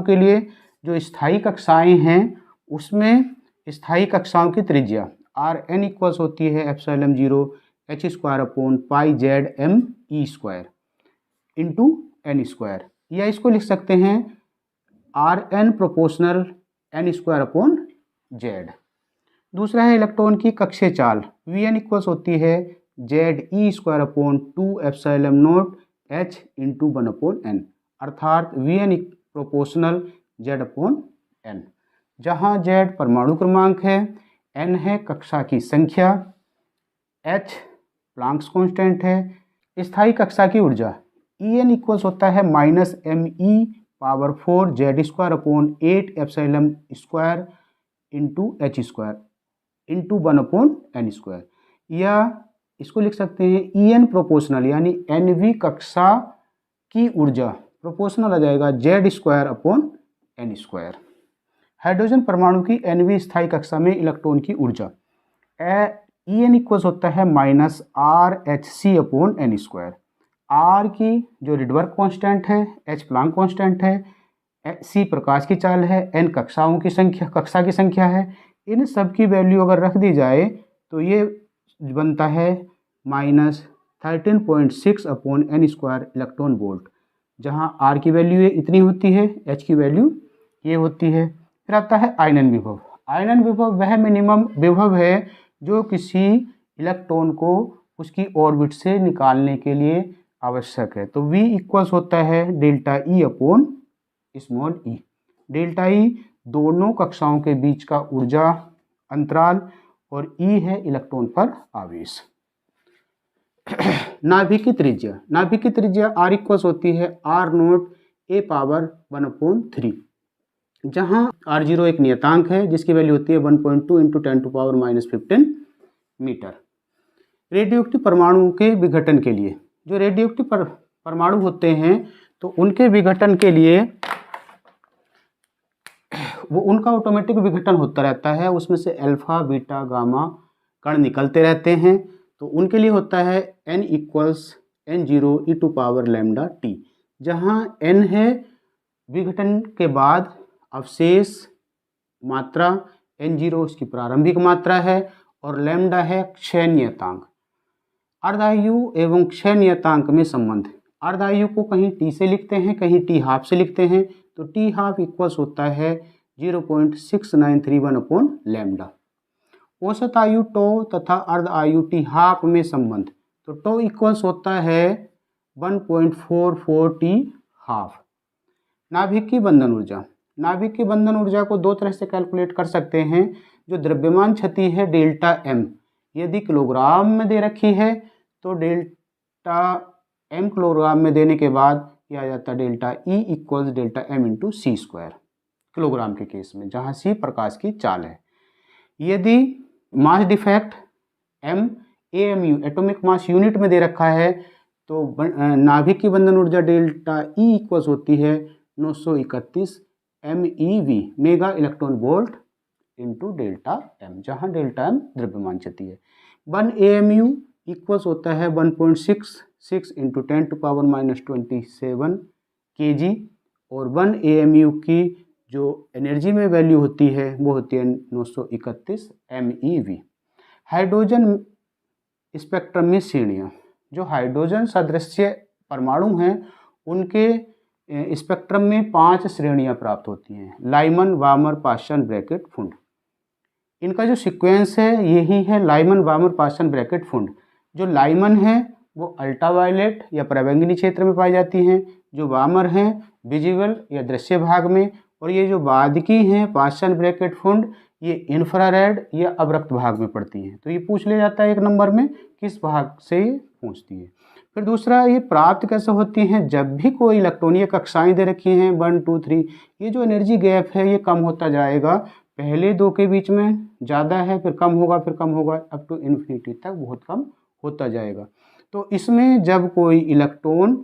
के लिए जो स्थायी कक्षाएं हैं उसमें स्थायी कक्षाओं की त्रिज्या Rn इक्वल्स होती है ε0 h²/πzme² इंटू n², या इसको लिख सकते हैं Rn प्रोपोर्शनल n²/z। दूसरा है इलेक्ट्रॉन की कक्षीय चाल, Vn इक्वल्स होती है Ze²/2ε0 h इंटू 1/n, अर्थात Vn प्रोपोर्शनल z/n, जहाँ z परमाणु क्रमांक है, n है कक्षा की संख्या, h प्लांक्स कांस्टेंट है। स्थायी कक्षा की ऊर्जा En इक्वल्स होता है -me⁴ z²/8ε² into h² into 1/n², या इसको लिख सकते हैं En प्रोपोर्शनल यानी Nv कक्षा की ऊर्जा प्रोपोर्शनल आ जाएगा z²/n²। हाइड्रोजन परमाणु की Nv स्थायी कक्षा में इलेक्ट्रॉन की ऊर्जा En इक्वल्स होता है -rhc/n²। R की जो रिडवर्क कांस्टेंट है, H प्लांक कांस्टेंट है, C प्रकाश की चाल है, N कक्षा की संख्या है, इन सब की वैल्यू अगर रख दी जाए तो ये बनता है -13.6 upon n square electron volt, जहाँ r की वैल्यू ये इतनी होती है, h की वैल्यू ये होती है। फिर आता है आयनन विभव। आयनन विभव वह मिनिमम विभव है जो किसी इलेक्ट्रॉन को उसकी ऑर्बिट से निकालने के लिए आवश्यक है। तो V इक्वल्स होता है delta E upon small e। Delta E दोनों कक्षाओं के बीच का ऊर्जा अंतराल और E है इलेक्ट्रॉन पर आवेश। नाभिक की त्रिज्या, नाभिक की त्रिज्या R इक्वल्स होती है R0 a पावर 1/3, जहां R0 एक नियतांक है जिसकी वैल्यू होती है 1.2 × 10⁻⁻15 मीटर। रेडियोएक्टिव परमाणुओं के विघटन के लिए, जो रेडियोएक्टिव परमाणु होते हैं तो उनके विघटन के लिए वो उनका ऑटोमेटिक विघटन होता रहता है, उसमें से अल्फा बीटा गामा कण निकलते रहते हैं। तो उनके लिए होता है n इक्वल्स n0 e⁻λT, जहाँ n है विघटन के बाद अवशेष मात्रा, n0 उसकी प्रारंभिक मात्रा है और लैम्डा है क्षय नियतांक। अर्धायु एवं क्षय नियतांक में संबंध, अर्धायु को कहीं t से लिखते हैं कहीं t हाफ से लिखते हैं, तो t हाफ इक्वल्स होता है 0.6931 अपॉन लैम्डा। औसत आयु टो तथा अर्ध आयु टी हाफ में संबंध, तो टो इक्वल्स होता है 1.44 टी हाफ। नाभिक की बंधन ऊर्जा, नाभिक की बंधन ऊर्जा को दो तरह से कैलकुलेट कर सकते हैं। जो द्रव्यमान क्षति है डेल्टा एम, यदि किलोग्राम में दे रखी है तो डेल्टा एम किलोग्राम में देने के बाद यह आ जाता है delta e equals delta m into c square, kilogram के केस में, जहाँ सी प्रकाश की चाल है। यदि mass defect m AMU atomic mass unit में दे रखा है तो नाभिक की बंधन ऊर्जा डेल्टा ई इक्वल्स होती है 931 MeV mega electron volt into delta M, जहाँ डेल्टा एम द्रव्यमान क्षति है। 1 AMU इक्वल्स होता है 1.66 इंटू 10⁻⁻27 kg, और 1 AMU की जो एनर्जी में वैल्यू होती है वो होती है 931 MeV। हाइड्रोजन स्पेक्ट्रम में श्रेणियाँ, जो हाइड्रोजन सदृश्य परमाणु हैं उनके स्पेक्ट्रम में 5 श्रेणियाँ प्राप्त होती हैं। Lyman, Balmer, Paschen, Brackett, Pfund. इनका जो सीक्वेंस है यही है लाइमन, वामर, पाश्चन, ब्रैकेट, फुंड। जो लाइमन है वो अल्ट्रावायलेट या पराबैंगनी क्षेत्र में पाई जाती हैं, जो वामर हैं विजिबल या दृश्य भाग में, और ये जो बादकी हैं पाश्चन, ब्रैकेट, फुंड, ये इंफ्रारेड या अवरक्त भाग में पड़ती हैं। तो ये पूछ लिया जाता है एक नंबर में किस भाग से ये पहुँचती है। फिर दूसरा, ये प्राप्त कैसे होती हैं, जब भी कोई इलेक्ट्रॉनीय कक्षाएं दे रखी हैं 1 2 3, ये जो एनर्जी गैप है ये कम होता जाएगा, पहले दो के बीच में ज़्यादा है फिर कम होगा फिर कम होगा, अप टू इन्फिनिटी तक बहुत कम होता जाएगा। तो इसमें जब कोई इलेक्ट्रॉन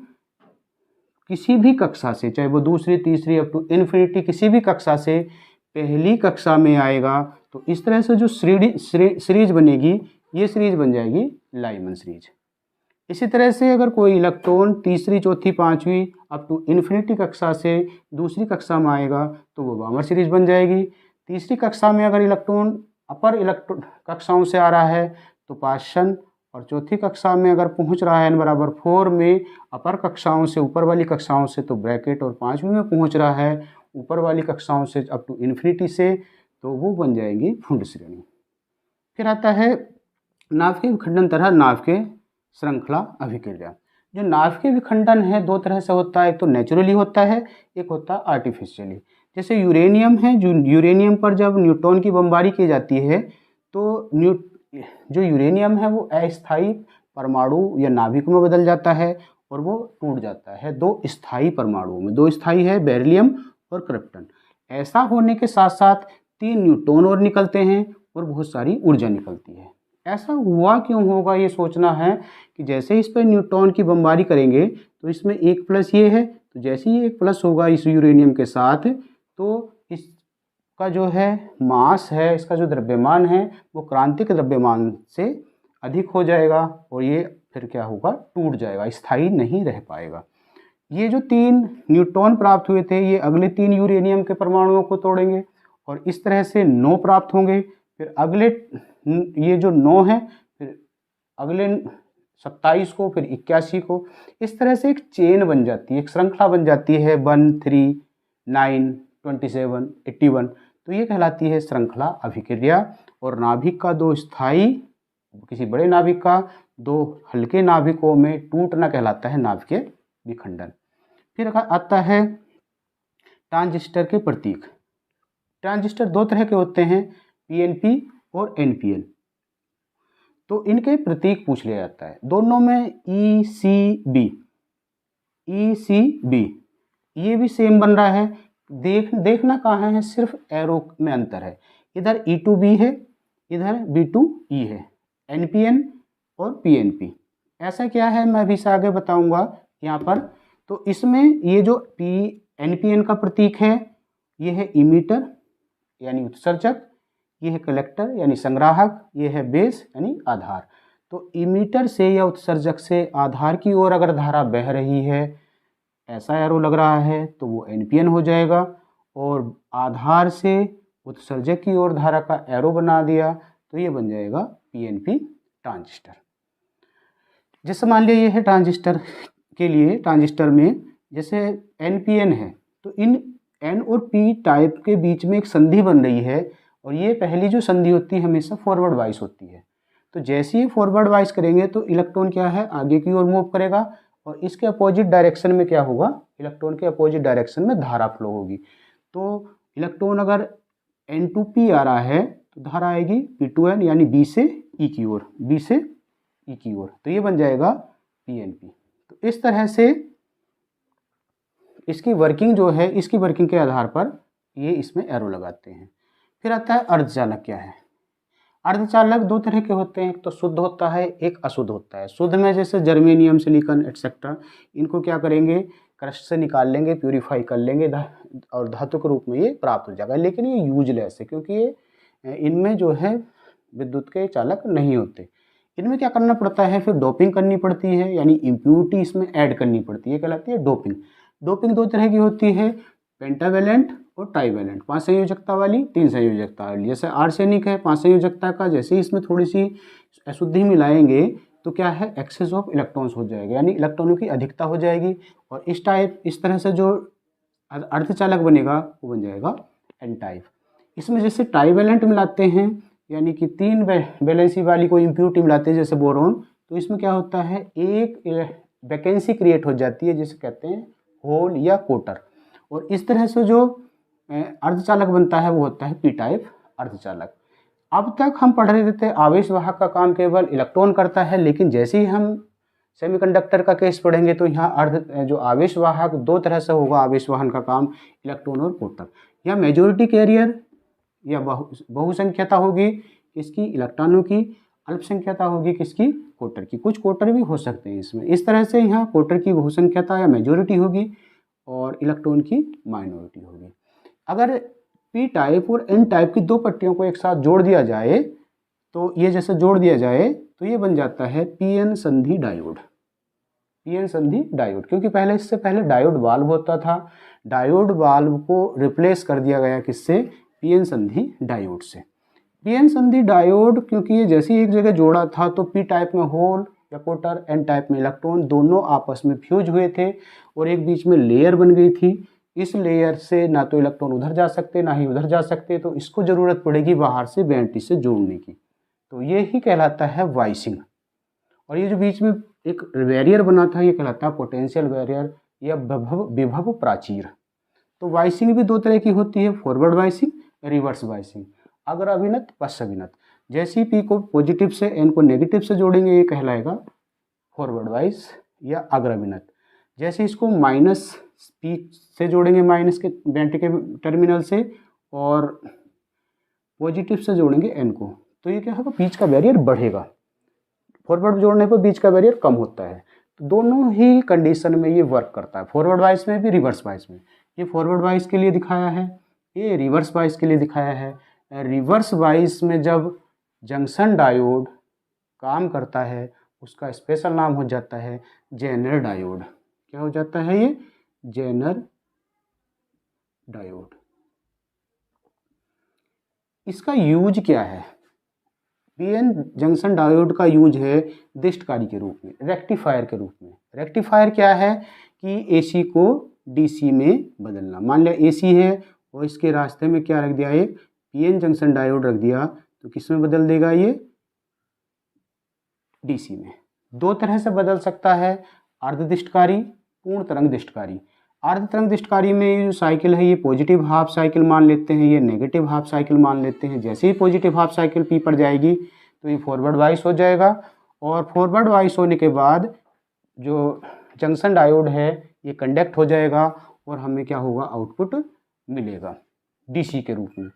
किसी भी कक्षा से, चाहे वो दूसरी तीसरी अप टू इन्फिनिटी किसी भी कक्षा से पहली कक्षा में आएगा, तो इस तरह से जो सीरीज बनेगी ये सीरीज बन जाएगी लाइमन सीरीज। इसी तरह से अगर कोई इलेक्ट्रॉन तीसरी चौथी पांचवी अप टू इन्फिनिटी कक्षा से दूसरी कक्षा में आएगा तो वो वामर सीरीज बन जाएगी। तीसरी कक्षा में अगर इलेक्ट्रॉन अपर इलेक्ट्रॉन कक्षाओं से आ रहा है तो पाश्चन, और चौथी कक्षा में अगर पहुंच रहा है n=4 में अपर कक्षाओं से ऊपर वाली कक्षाओं से तो ब्रैकेट, और पांचवी में पहुंच रहा है ऊपर वाली कक्षाओं से अप टू इन्फिनिटी से तो वो बन जाएगी फुंड श्रेणी। फिर आता है नाभ के विखंडन तथा नाभ के श्रृंखला अभिक्रिया। जो नाभ के विखंडन है दो तरह से होता है, एक तो नेचुरली होता है, एक होता है आर्टिफिशियली। जैसे यूरेनियम है, जो यूरेनियम पर जब न्यूट्रॉन की बमबारी की जाती है तो जो यूरेनियम है वो अस्थायी परमाणु या नाभिक में बदल जाता है और वो टूट जाता है दो स्थायी परमाणुओं में। दो स्थायी है बेरिलियम और क्रिप्टन। ऐसा होने के साथ साथ 3 न्यूट्रॉन और निकलते हैं और बहुत सारी ऊर्जा निकलती है। ऐसा हुआ क्यों होगा ये सोचना है कि जैसे इस पर न्यूट्रॉन की बमबारी करेंगे तो इसमें एक प्लस ये है, तो जैसे ही एक प्लस होगा इस यूरेनियम के साथ तो इसका जो है मास है, इसका जो द्रव्यमान है वो क्रांतिक द्रव्यमान से अधिक हो जाएगा और ये फिर क्या होगा, टूट जाएगा, स्थायी नहीं रह पाएगा। ये जो 3 न्यूट्रॉन प्राप्त हुए थे ये अगले 3 यूरेनियम के परमाणुओं को तोड़ेंगे और इस तरह से 9 प्राप्त होंगे। फिर अगले ये जो 9 है, फिर अगले 27 को, फिर 81 को। इस तरह से एक चेन बन जाती है, एक श्रृंखला बन जाती है 1, 3, 9, 27, 81। तो ये कहलाती है श्रृंखला अभिक्रिया। और नाभिक का 2 स्थायी, किसी बड़े नाभिक का 2 हल्के नाभिकों में टूटना कहलाता है नाभिकीय विखंडन। फिर आता है ट्रांजिस्टर के प्रतीक। ट्रांजिस्टर 2 तरह के होते हैं, पीएनपी और एनपीएन। तो इनके प्रतीक पूछ लिया जाता है। दोनों में ECB, ये भी सेम बन रहा है। देखना कहाँ है, सिर्फ एरो में अंतर है। इधर E2B है, इधर B2E है, NPN और PNP। ऐसा क्या है मैं अभी से आगे बताऊंगा यहाँ पर। तो इसमें ये जो NPN का प्रतीक है, ये है इमीटर यानी उत्सर्जक, ये है कलेक्टर यानी संग्राहक, ये है बेस यानी आधार। तो इमीटर से या उत्सर्जक से आधार की ओर अगर धारा बह रही है, ऐसा एरो लग रहा है, तो वो NPN हो जाएगा। और आधार से उत्सर्जक की ओर धारा का एरो बना दिया तो ये बन जाएगा PNP ट्रांजिस्टर। जैसे मान लिया ये है ट्रांजिस्टर के लिए, ट्रांजिस्टर में जैसे NPN है, तो इन N और P टाइप के बीच में एक संधि बन रही है, और ये पहली जो संधि होती है हमेशा फॉरवर्ड वाइज होती है। तो जैसे ही फॉरवर्ड वाइज करेंगे तो इलेक्ट्रॉन क्या है, आगे की ओर मूव करेगा, और इसके अपोजिट डायरेक्शन में क्या होगा, इलेक्ट्रॉन के अपोजिट डायरेक्शन में धारा फ्लो होगी। तो इलेक्ट्रॉन अगर N to P आ रहा है तो धारा आएगी P2N यानी B से E की ओर, B से E की ओर, तो ये बन जाएगा PNP। तो इस तरह से इसकी वर्किंग जो है, इसकी वर्किंग के आधार पर ये इसमें एरो लगाते हैं। फिर आता है अर्धचालक क्या है। अर्धचालक 2 तरह के होते हैं, एक तो शुद्ध होता है, एक अशुद्ध होता है। शुद्ध में जैसे जर्मेनियम, सिलिकॉन एटसेट्रा, इनको क्या करेंगे, क्रस्ट से निकाल लेंगे, प्यूरिफाई कर लेंगे और धातु के रूप में ये प्राप्त हो जाएगा। लेकिन ये यूजलेस है क्योंकि ये इनमें जो है विद्युत के चालक नहीं होते। इनमें क्या करना पड़ता है, फिर डोपिंग करनी पड़ती है, यानी इम्प्यूरिटी इसमें ऐड करनी पड़ती है, कहलाती है डोपिंग। डोपिंग 2 तरह की होती है, पेंटावेलेंट और ट्राइवेलेंट, 5 संयोजकता वाली, 3 संयोजकता वाली। जैसे आर्सेनिक है 5 संयोजकता का, जैसे ही इसमें थोड़ी सी अशुद्धि मिलाएंगे तो क्या है, एक्सेस ऑफ इलेक्ट्रॉन्स हो जाएगा, यानी इलेक्ट्रॉनों की अधिकता हो जाएगी। और इस तरह से जो अर्धचालक बनेगा वो बन जाएगा एन टाइप। इसमें जैसे ट्राइवेलेंट मिलाते हैं, यानी कि 3 वैलेंसी वाली कोई इम्प्यूरिटी मिलाते हैं जैसे बोरोन, तो इसमें क्या होता है, एक वैकेंसी क्रिएट हो जाती है जिसे कहते हैं होल या कोटर। और इस तरह से जो अर्धचालक बनता है वो होता है पी टाइप अर्धचालक। अब तक हम पढ़ रहे थे आवेश वाहक का काम केवल इलेक्ट्रॉन करता है, लेकिन जैसे ही हम सेमीकंडक्टर का केस पढ़ेंगे तो यहाँ जो आवेश वाहक 2 तरह से होगा आवेश वाहन का काम, इलेक्ट्रॉन और कोटर। या मेजोरिटी कैरियर या बहुसंख्यता होगी किसकी, इलेक्ट्रॉनों की, अल्पसंख्यता होगी किसकी, कोटर की। कुछ कोटर भी हो सकते हैं इसमें। इस तरह से यहाँ कोटर की बहुसंख्यता या मेजोरिटी होगी और इलेक्ट्रॉन की माइनॉरिटी होगी। अगर पी टाइप और एन टाइप की 2 पट्टियों को एक साथ जोड़ दिया जाए तो ये जैसे जोड़ दिया जाए तो ये बन जाता है पीएन संधि डायोड। पीएन संधि डायोड, क्योंकि पहले इससे पहले डायोड वाल्व होता था, डायोड वाल्व को रिप्लेस कर दिया गया किससे, पीएन संधि डायोड से। पीएन संधि डायोड क्योंकि ये जैसे ही एक जगह जोड़ा था तो पी टाइप में होल या कोटर, एन टाइप में इलेक्ट्रॉन, दोनों आपस में फ्यूज हुए थे और एक बीच में लेयर बन गई थी। इस लेयर से ना तो इलेक्ट्रॉन उधर जा सकते ना ही उधर जा सकते, तो इसको ज़रूरत पड़ेगी बाहर से बैटरी से जोड़ने की, तो ये ही कहलाता है वाइसिंग। और ये जो बीच में एक बैरियर बना था ये कहलाता है पोटेंशियल बैरियर या विभव प्राचीर। तो वाइसिंग भी 2 तरह की होती है, फॉरवर्ड वाइसिंग, रिवर्स वाइसिंग, अग्राभिनत पश्चाभिनत। जैसे ही पी को पॉजिटिव से एन को नेगेटिव से जोड़ेंगे ये कहलाएगा फॉरवर्ड वाइज या अग्राभिनत। जैसे इसको माइनस पी से जोड़ेंगे, माइनस के बैटरी के टर्मिनल से, और पॉजिटिव से जोड़ेंगे एन को, तो ये क्या होगा, बीच का बैरियर बढ़ेगा। फॉरवर्ड जोड़ने पर बीच का बैरियर कम होता है। तो दोनों ही कंडीशन में ये वर्क करता है, फॉरवर्ड वाइज में भी रिवर्स वाइज में। ये फॉरवर्ड वाइज के लिए दिखाया है, ये रिवर्स वाइज के लिए दिखाया है। रिवर्स वाइज में जब जंक्शन डायोड काम करता है उसका स्पेशल नाम हो जाता है जेनर डायोड। क्या हो जाता है ये, जेनर डायोड। इसका यूज क्या है? पीएन जंक्शन डायोड का यूज है दिष्टकारी के रूप में, रेक्टिफायर के रूप में। रेक्टिफायर क्या है कि एसी को डीसी में बदलना। मान लिया एसी है और इसके रास्ते में क्या रख दिया, एक पीएन जंक्शन डायोड रख दिया, तो किस में बदल देगा ये? डीसी में। दो तरह से बदल सकता है, अर्धदिष्टकारी, पूर्ण तरंग दिष्टकारी। अर्ध तरंग दिष्टकारी में ये जो साइकिल है ये पॉजिटिव हाफ साइकिल मान लेते हैं, ये नेगेटिव हाफ साइकिल मान लेते हैं। जैसे ही पॉजिटिव हाफ साइकिल पी पर जाएगी तो ये फॉरवर्ड वाइस हो जाएगा, और फॉरवर्ड वाइस होने के बाद जो जंक्शन डायोड है ये कंडक्ट हो जाएगा और हमें क्या होगा, आउटपुट मिलेगा डीसी के रूप में।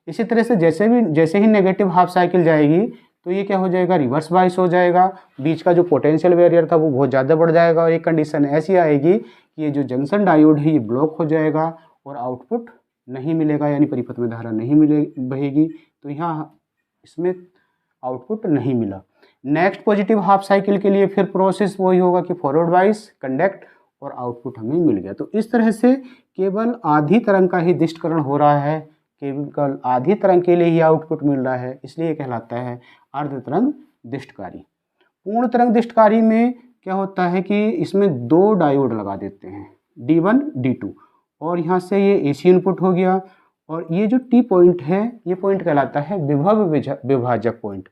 इसी तरह से जैसे ही नेगेटिव हाफ साइकिल जाएगी तो ये क्या हो जाएगा, रिवर्स बाइस हो जाएगा। बीच का जो पोटेंशियल बैरियर था वो बहुत ज़्यादा बढ़ जाएगा, और एक कंडीशन ऐसी आएगी कि ये जो जंक्शन डायोड है ये ब्लॉक हो जाएगा और आउटपुट नहीं मिलेगा, यानी परिपथ में धारा नहीं बहेगी। तो यहाँ इसमें आउटपुट नहीं मिला। नेक्स्ट पॉजिटिव हाफ साइकिल के लिए फिर प्रोसेस वही होगा कि फॉरवर्ड वाइस कंडक्ट और आउटपुट हमें मिल गया। तो इस तरह से केवल आधी तरंग का ही दिष्टकरण हो रहा है, केवल आधी तरंग के लिए ही आउटपुट मिल रहा है, इसलिए कहलाता है अर्ध तरंग दिष्टकारी। पूर्ण तरंग दिष्टकारी में क्या होता है कि इसमें दो डायोड लगा देते हैं, D1 D2, और यहाँ से ये एसी इनपुट हो गया, और ये जो टी पॉइंट है ये पॉइंट कहलाता है विभव विभाजक पॉइंट।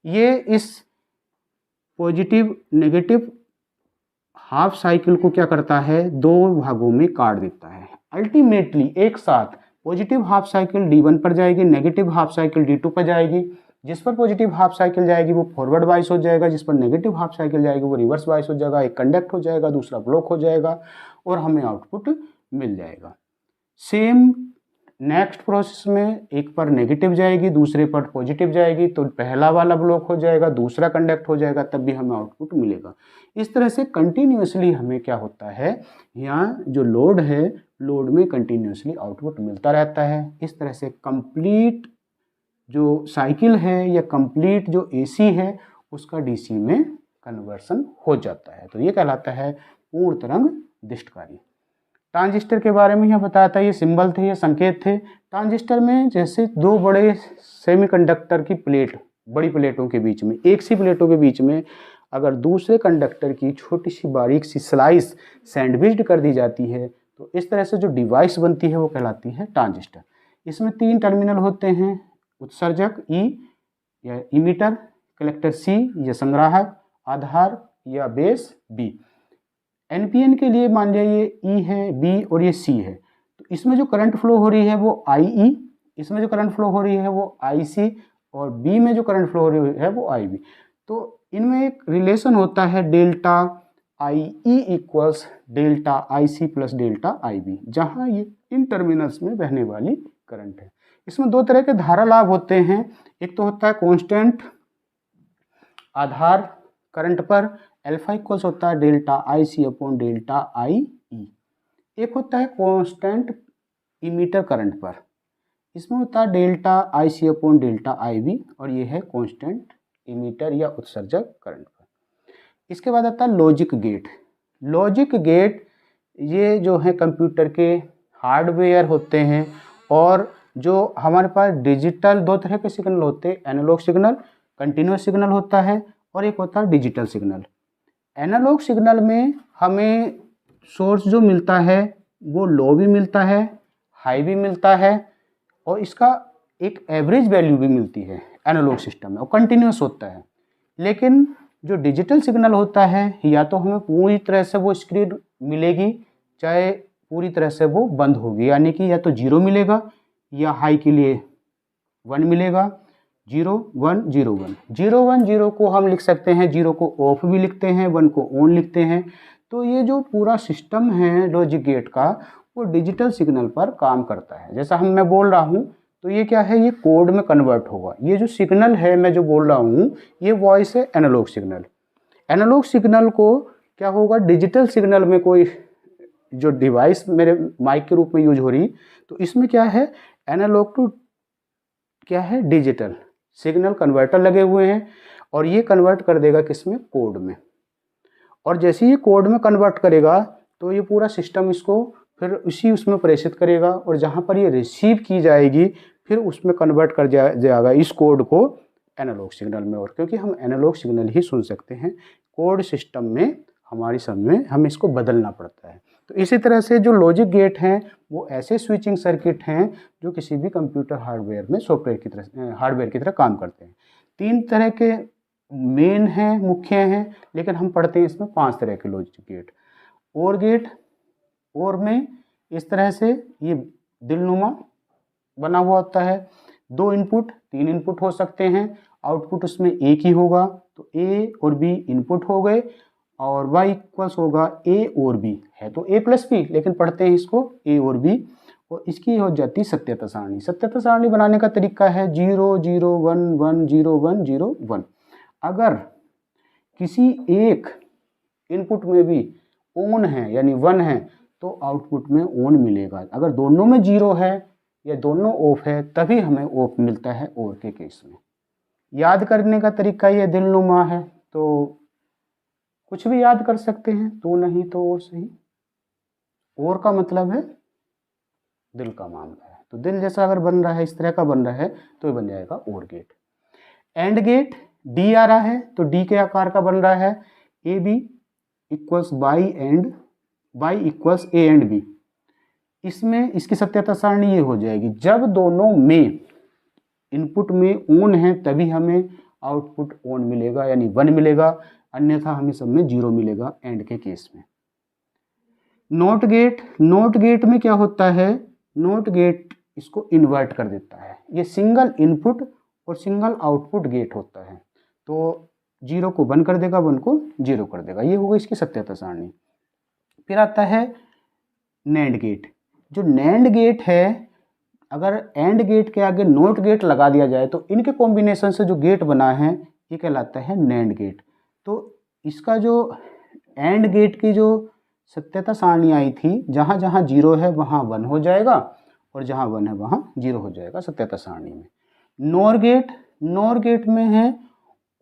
ये इस पॉजिटिव नेगेटिव हाफ साइकिल को क्या करता है, दो भागों में काट देता है। अल्टीमेटली एक साथ पॉजिटिव हाफ साइकिल D1 पर जाएगी, नेगेटिव हाफ साइकिल D2 पर जाएगी। जिस पर पॉजिटिव हाफ साइकिल जाएगी वो फॉरवर्ड वाइस हो जाएगा, जिस पर नेगेटिव हाफ साइकिल जाएगी वो रिवर्स वाइस हो जाएगा। एक कंडक्ट हो जाएगा, दूसरा ब्लॉक हो जाएगा, और हमें आउटपुट मिल जाएगा। सेम नेक्स्ट प्रोसेस में एक पर नेगेटिव जाएगी, दूसरे पर पॉजिटिव जाएगी, तो पहला वाला ब्लॉक हो जाएगा, दूसरा कंडक्ट हो जाएगा, तब भी हमें आउटपुट मिलेगा। इस तरह से कंटिन्यूसली हमें क्या होता है, यहाँ जो लोड है, लोड में कंटिन्यूसली आउटपुट मिलता रहता है। इस तरह से कंप्लीट जो साइकिल है या कंप्लीट जो एसी है उसका डीसी में कन्वर्सन हो जाता है। तो ये कहलाता है पूर्ण तरंग दिष्टकारी। ट्रांजिस्टर के बारे में यहाँ बताया था, ये सिंबल थे, ये संकेत थे। ट्रांजिस्टर में जैसे दो बड़े सेमीकंडक्टर की प्लेट, बड़ी प्लेटों के बीच में, एक सी प्लेटों के बीच में अगर दूसरे कंडक्टर की छोटी सी बारीक सी स्लाइस सैंडविच्ड कर दी जाती है तो इस तरह से जो डिवाइस बनती है वो कहलाती है ट्रांजिस्टर। इसमें तीन टर्मिनल होते हैं, उत्सर्जक ई या इमीटर, कलेक्टर सी या संग्राहक, आधार या बेस बी। एनपीएन के लिए मान लिया ये ई है, बी और ये सी है, तो इसमें जो करंट फ्लो हो रही है वो आई ई, इसमें जो करंट फ्लो हो रही है वो आई सी, और बी में जो करंट फ्लो हो रही है वो आई बी। तो इनमें एक रिलेशन होता है delta I E equals delta I C plus delta I B, जहाँ ये इन टर्मिनल्स में बहने वाली करंट है। इसमें दो तरह के धारा लाभ होते हैं, एक तो होता है कांस्टेंट आधार करंट पर, अल्फा इक्वल्स होता है डेल्टा आई सी अपॉन डेल्टा आई ई। एक होता है कांस्टेंट इमीटर करंट पर, इसमें होता है delta I C upon delta I B, और ये है कांस्टेंट इमीटर या उत्सर्जक करंट पर। इसके बाद आता है लॉजिक गेट। लॉजिक गेट ये जो है कंप्यूटर के हार्डवेयर होते हैं, और जो हमारे पास डिजिटल दो तरह के सिग्नल होते हैं, एनालॉग सिग्नल, कंटिन्यूस सिग्नल होता है, और एक होता है डिजिटल सिग्नल। एनालॉग सिग्नल में हमें सोर्स जो मिलता है वो लो भी मिलता है, हाई भी मिलता है, और इसका एक एवरेज वैल्यू भी मिलती है एनालॉग सिस्टम में, और कंटिन्यूस होता है। लेकिन जो डिजिटल सिग्नल होता है या तो हमें पूरी तरह से वो स्क्रीन मिलेगी, चाहे पूरी तरह से वो बंद होगी, यानी कि या तो 0 मिलेगा या हाई के लिए 1 मिलेगा, 0 1 0 1 0 1 0 को हम लिख सकते हैं, 0 को ऑफ भी लिखते हैं, 1 को ऑन लिखते हैं। तो ये जो पूरा सिस्टम है लॉजिक गेट का वो डिजिटल सिग्नल पर काम करता है। जैसा मैं बोल रहा हूँ तो ये क्या है, ये कोड में कन्वर्ट होगा। ये जो सिग्नल है मैं जो बोल रहा हूँ ये वॉइस है एनालॉग सिग्नल। एनालॉग सिग्नल को क्या होगा, डिजिटल सिग्नल में कोई जो डिवाइस मेरे माइक के रूप में यूज हो रही, तो इसमें क्या है, एनालॉग टू क्या है, डिजिटल सिग्नल कन्वर्टर लगे हुए हैं, और ये कन्वर्ट कर देगा किसमें, कोड में। और जैसे ही कोड में कन्वर्ट करेगा तो ये पूरा सिस्टम इसको फिर उसी उसमें प्रेषित करेगा और जहाँ पर ये रिसीव की जाएगी फिर उसमें कन्वर्ट कर जाएगा इस कोड को एनालॉग सिग्नल में। और क्योंकि हम एनालॉग सिग्नल ही सुन सकते हैं, कोड सिस्टम में हमारी समय हमें इसको बदलना पड़ता है। तो इसी तरह से जो लॉजिक गेट हैं वो ऐसे स्विचिंग सर्किट हैं जो किसी भी कंप्यूटर हार्डवेयर में सॉफ्टवेयर की तरह काम करते हैं। 3 तरह के मेन हैं, मुख्य हैं, लेकिन हम पढ़ते हैं इसमें 5 तरह के लॉजिक गेट। और गेट, और में इस तरह से ये दिलनुमा बना हुआ होता है। 2 इनपुट 3 इनपुट हो सकते हैं, आउटपुट उसमें एक ही होगा, तो ए और बी इनपुट हो गए और y इक्वल्स होगा ए और बी, है तो a प्लस बी लेकिन पढ़ते हैं इसको a और b। और इसकी हो जाती है सत्यता सारणी। सत्यता सारणी बनाने का तरीका है 0 0 1 1 0 1 0 1। अगर किसी एक इनपुट में भी ऑन है यानी 1 है तो आउटपुट में ऑन मिलेगा। अगर दोनों में 0 है या दोनों ऑफ है तभी हमें ऑफ मिलता है और के केस में। याद करने का तरीका ये दिलनुमा है, तो कुछ भी याद कर सकते हैं, तो नहीं तो और सही। और का मतलब है दिल का मामला है, तो दिल जैसा अगर बन रहा है, इस तरह का बन रहा है तो ये बन जाएगा और गेट। एंड गेट डी आ रहा है तो डी के आकार का बन रहा है, A B equals B A equals A and B. इसमें इसकी सत्यता सारणी ये हो जाएगी, जब दोनों में इनपुट में ऑन है तभी हमें आउटपुट ऑन मिलेगा यानी 1 मिलेगा, अन्यथा हमें सब में 0 मिलेगा एंड के केस में। नॉट गेट, नॉट गेट में क्या होता है, नॉट गेट इसको इन्वर्ट कर देता है। ये सिंगल इनपुट और सिंगल आउटपुट गेट होता है, तो 0 को 1 कर देगा, 1 को 0 कर देगा। ये होगा इसकी सत्यता सारणी। फिर आता है नैंड गेट। जो नैंड गेट है, अगर एंड गेट के आगे नॉट गेट लगा दिया जाए तो इनके कॉम्बिनेशन से जो गेट बना है ये कहलाता है नैंड गेट। तो इसका जो एंड गेट की जो सत्यता सारणी आई थी, जहाँ जहाँ 0 है वहाँ 1 हो जाएगा और जहाँ 1 है वहाँ 0 हो जाएगा सत्यता सारणी में। नॉर गेट, नॉर गेट में है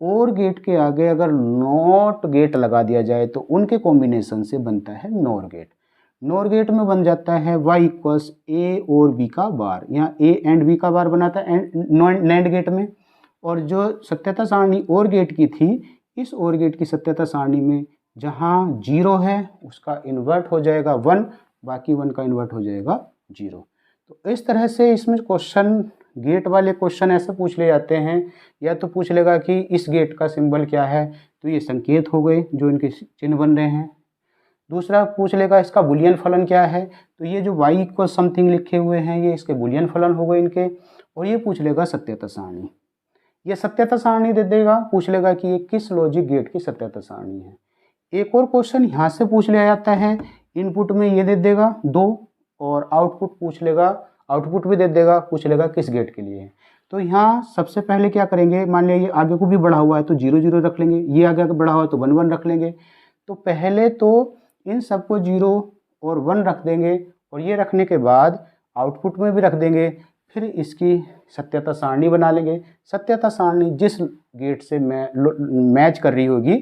और गेट के आगे अगर नॉट गेट लगा दिया जाए तो उनके कॉम्बिनेशन से बनता है नॉर गेट। नॉर गेट में बन जाता है y इक्वल्स ए और बी का बार, यहाँ a एंड b का बार बनाता है नैंड गेट में। और जो सत्यता सारणी और गेट की थी, इस और गेट की सत्यता सारणी में जहाँ 0 है उसका इन्वर्ट हो जाएगा 1, बाकी 1 का इन्वर्ट हो जाएगा 0। तो इस तरह से इसमें क्वेश्चन, गेट वाले क्वेश्चन ऐसे पूछ ले जाते हैं, या तो पूछ लेगा कि इस गेट का सिंबल क्या है, तो ये संकेत हो गए जो इनके चिन्ह बन रहे हैं। दूसरा पूछ लेगा इसका बुलियन फलन क्या है, तो ये जो y इक्वल समथिंग लिखे हुए हैं ये इसके बुलियन फलन हो गए इनके। और ये पूछ लेगा सत्यता सारणी, ये सत्यता सारणी दे देगा, पूछ लेगा कि ये किस लॉजिक गेट की सत्यता सारणी है। एक और क्वेश्चन यहाँ से पूछ लिया जाता है, इनपुट में ये दे देगा 2 और आउटपुट पूछ लेगा, आउटपुट भी दे देगा, पूछ लेगा किस गेट के लिए है। तो यहाँ सबसे पहले क्या करेंगे, मान लिया ये आगे को भी बढ़ा हुआ है तो 0 0 रख लेंगे, ये आगे बढ़ा हुआ है तो 1 1 रख लेंगे। तो पहले तो इन सबको 0 और 1 रख देंगे और ये रखने के बाद आउटपुट में भी रख देंगे, फिर इसकी सत्यता सारणी बना लेंगे। सत्यता सारणी जिस गेट से मैच कर रही होगी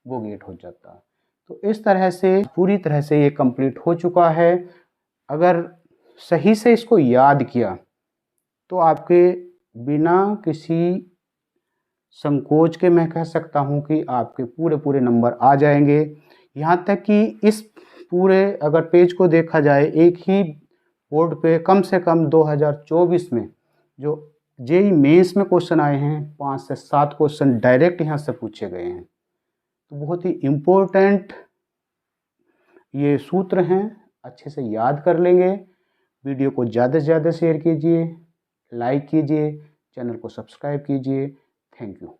वो गेट हो जाता है। तो इस तरह से पूरी तरह से ये कंप्लीट हो चुका है। अगर सही से इसको याद किया तो आपके बिना किसी संकोच के मैं कह सकता हूँ कि आपके पूरे नंबर आ जाएंगे। यहाँ तक कि इस पूरे अगर पेज को देखा जाए, एक ही बोर्ड पे कम से कम 2024 में जो जेईई मेंस में क्वेश्चन आए हैं 5 से 7 क्वेश्चन डायरेक्ट यहाँ से पूछे गए हैं। तो बहुत ही इम्पोर्टेंट ये सूत्र हैं, अच्छे से याद कर लेंगे। वीडियो को ज़्यादा से ज़्यादा शेयर कीजिए, लाइक कीजिए, चैनल को सब्सक्राइब कीजिए। Thank you.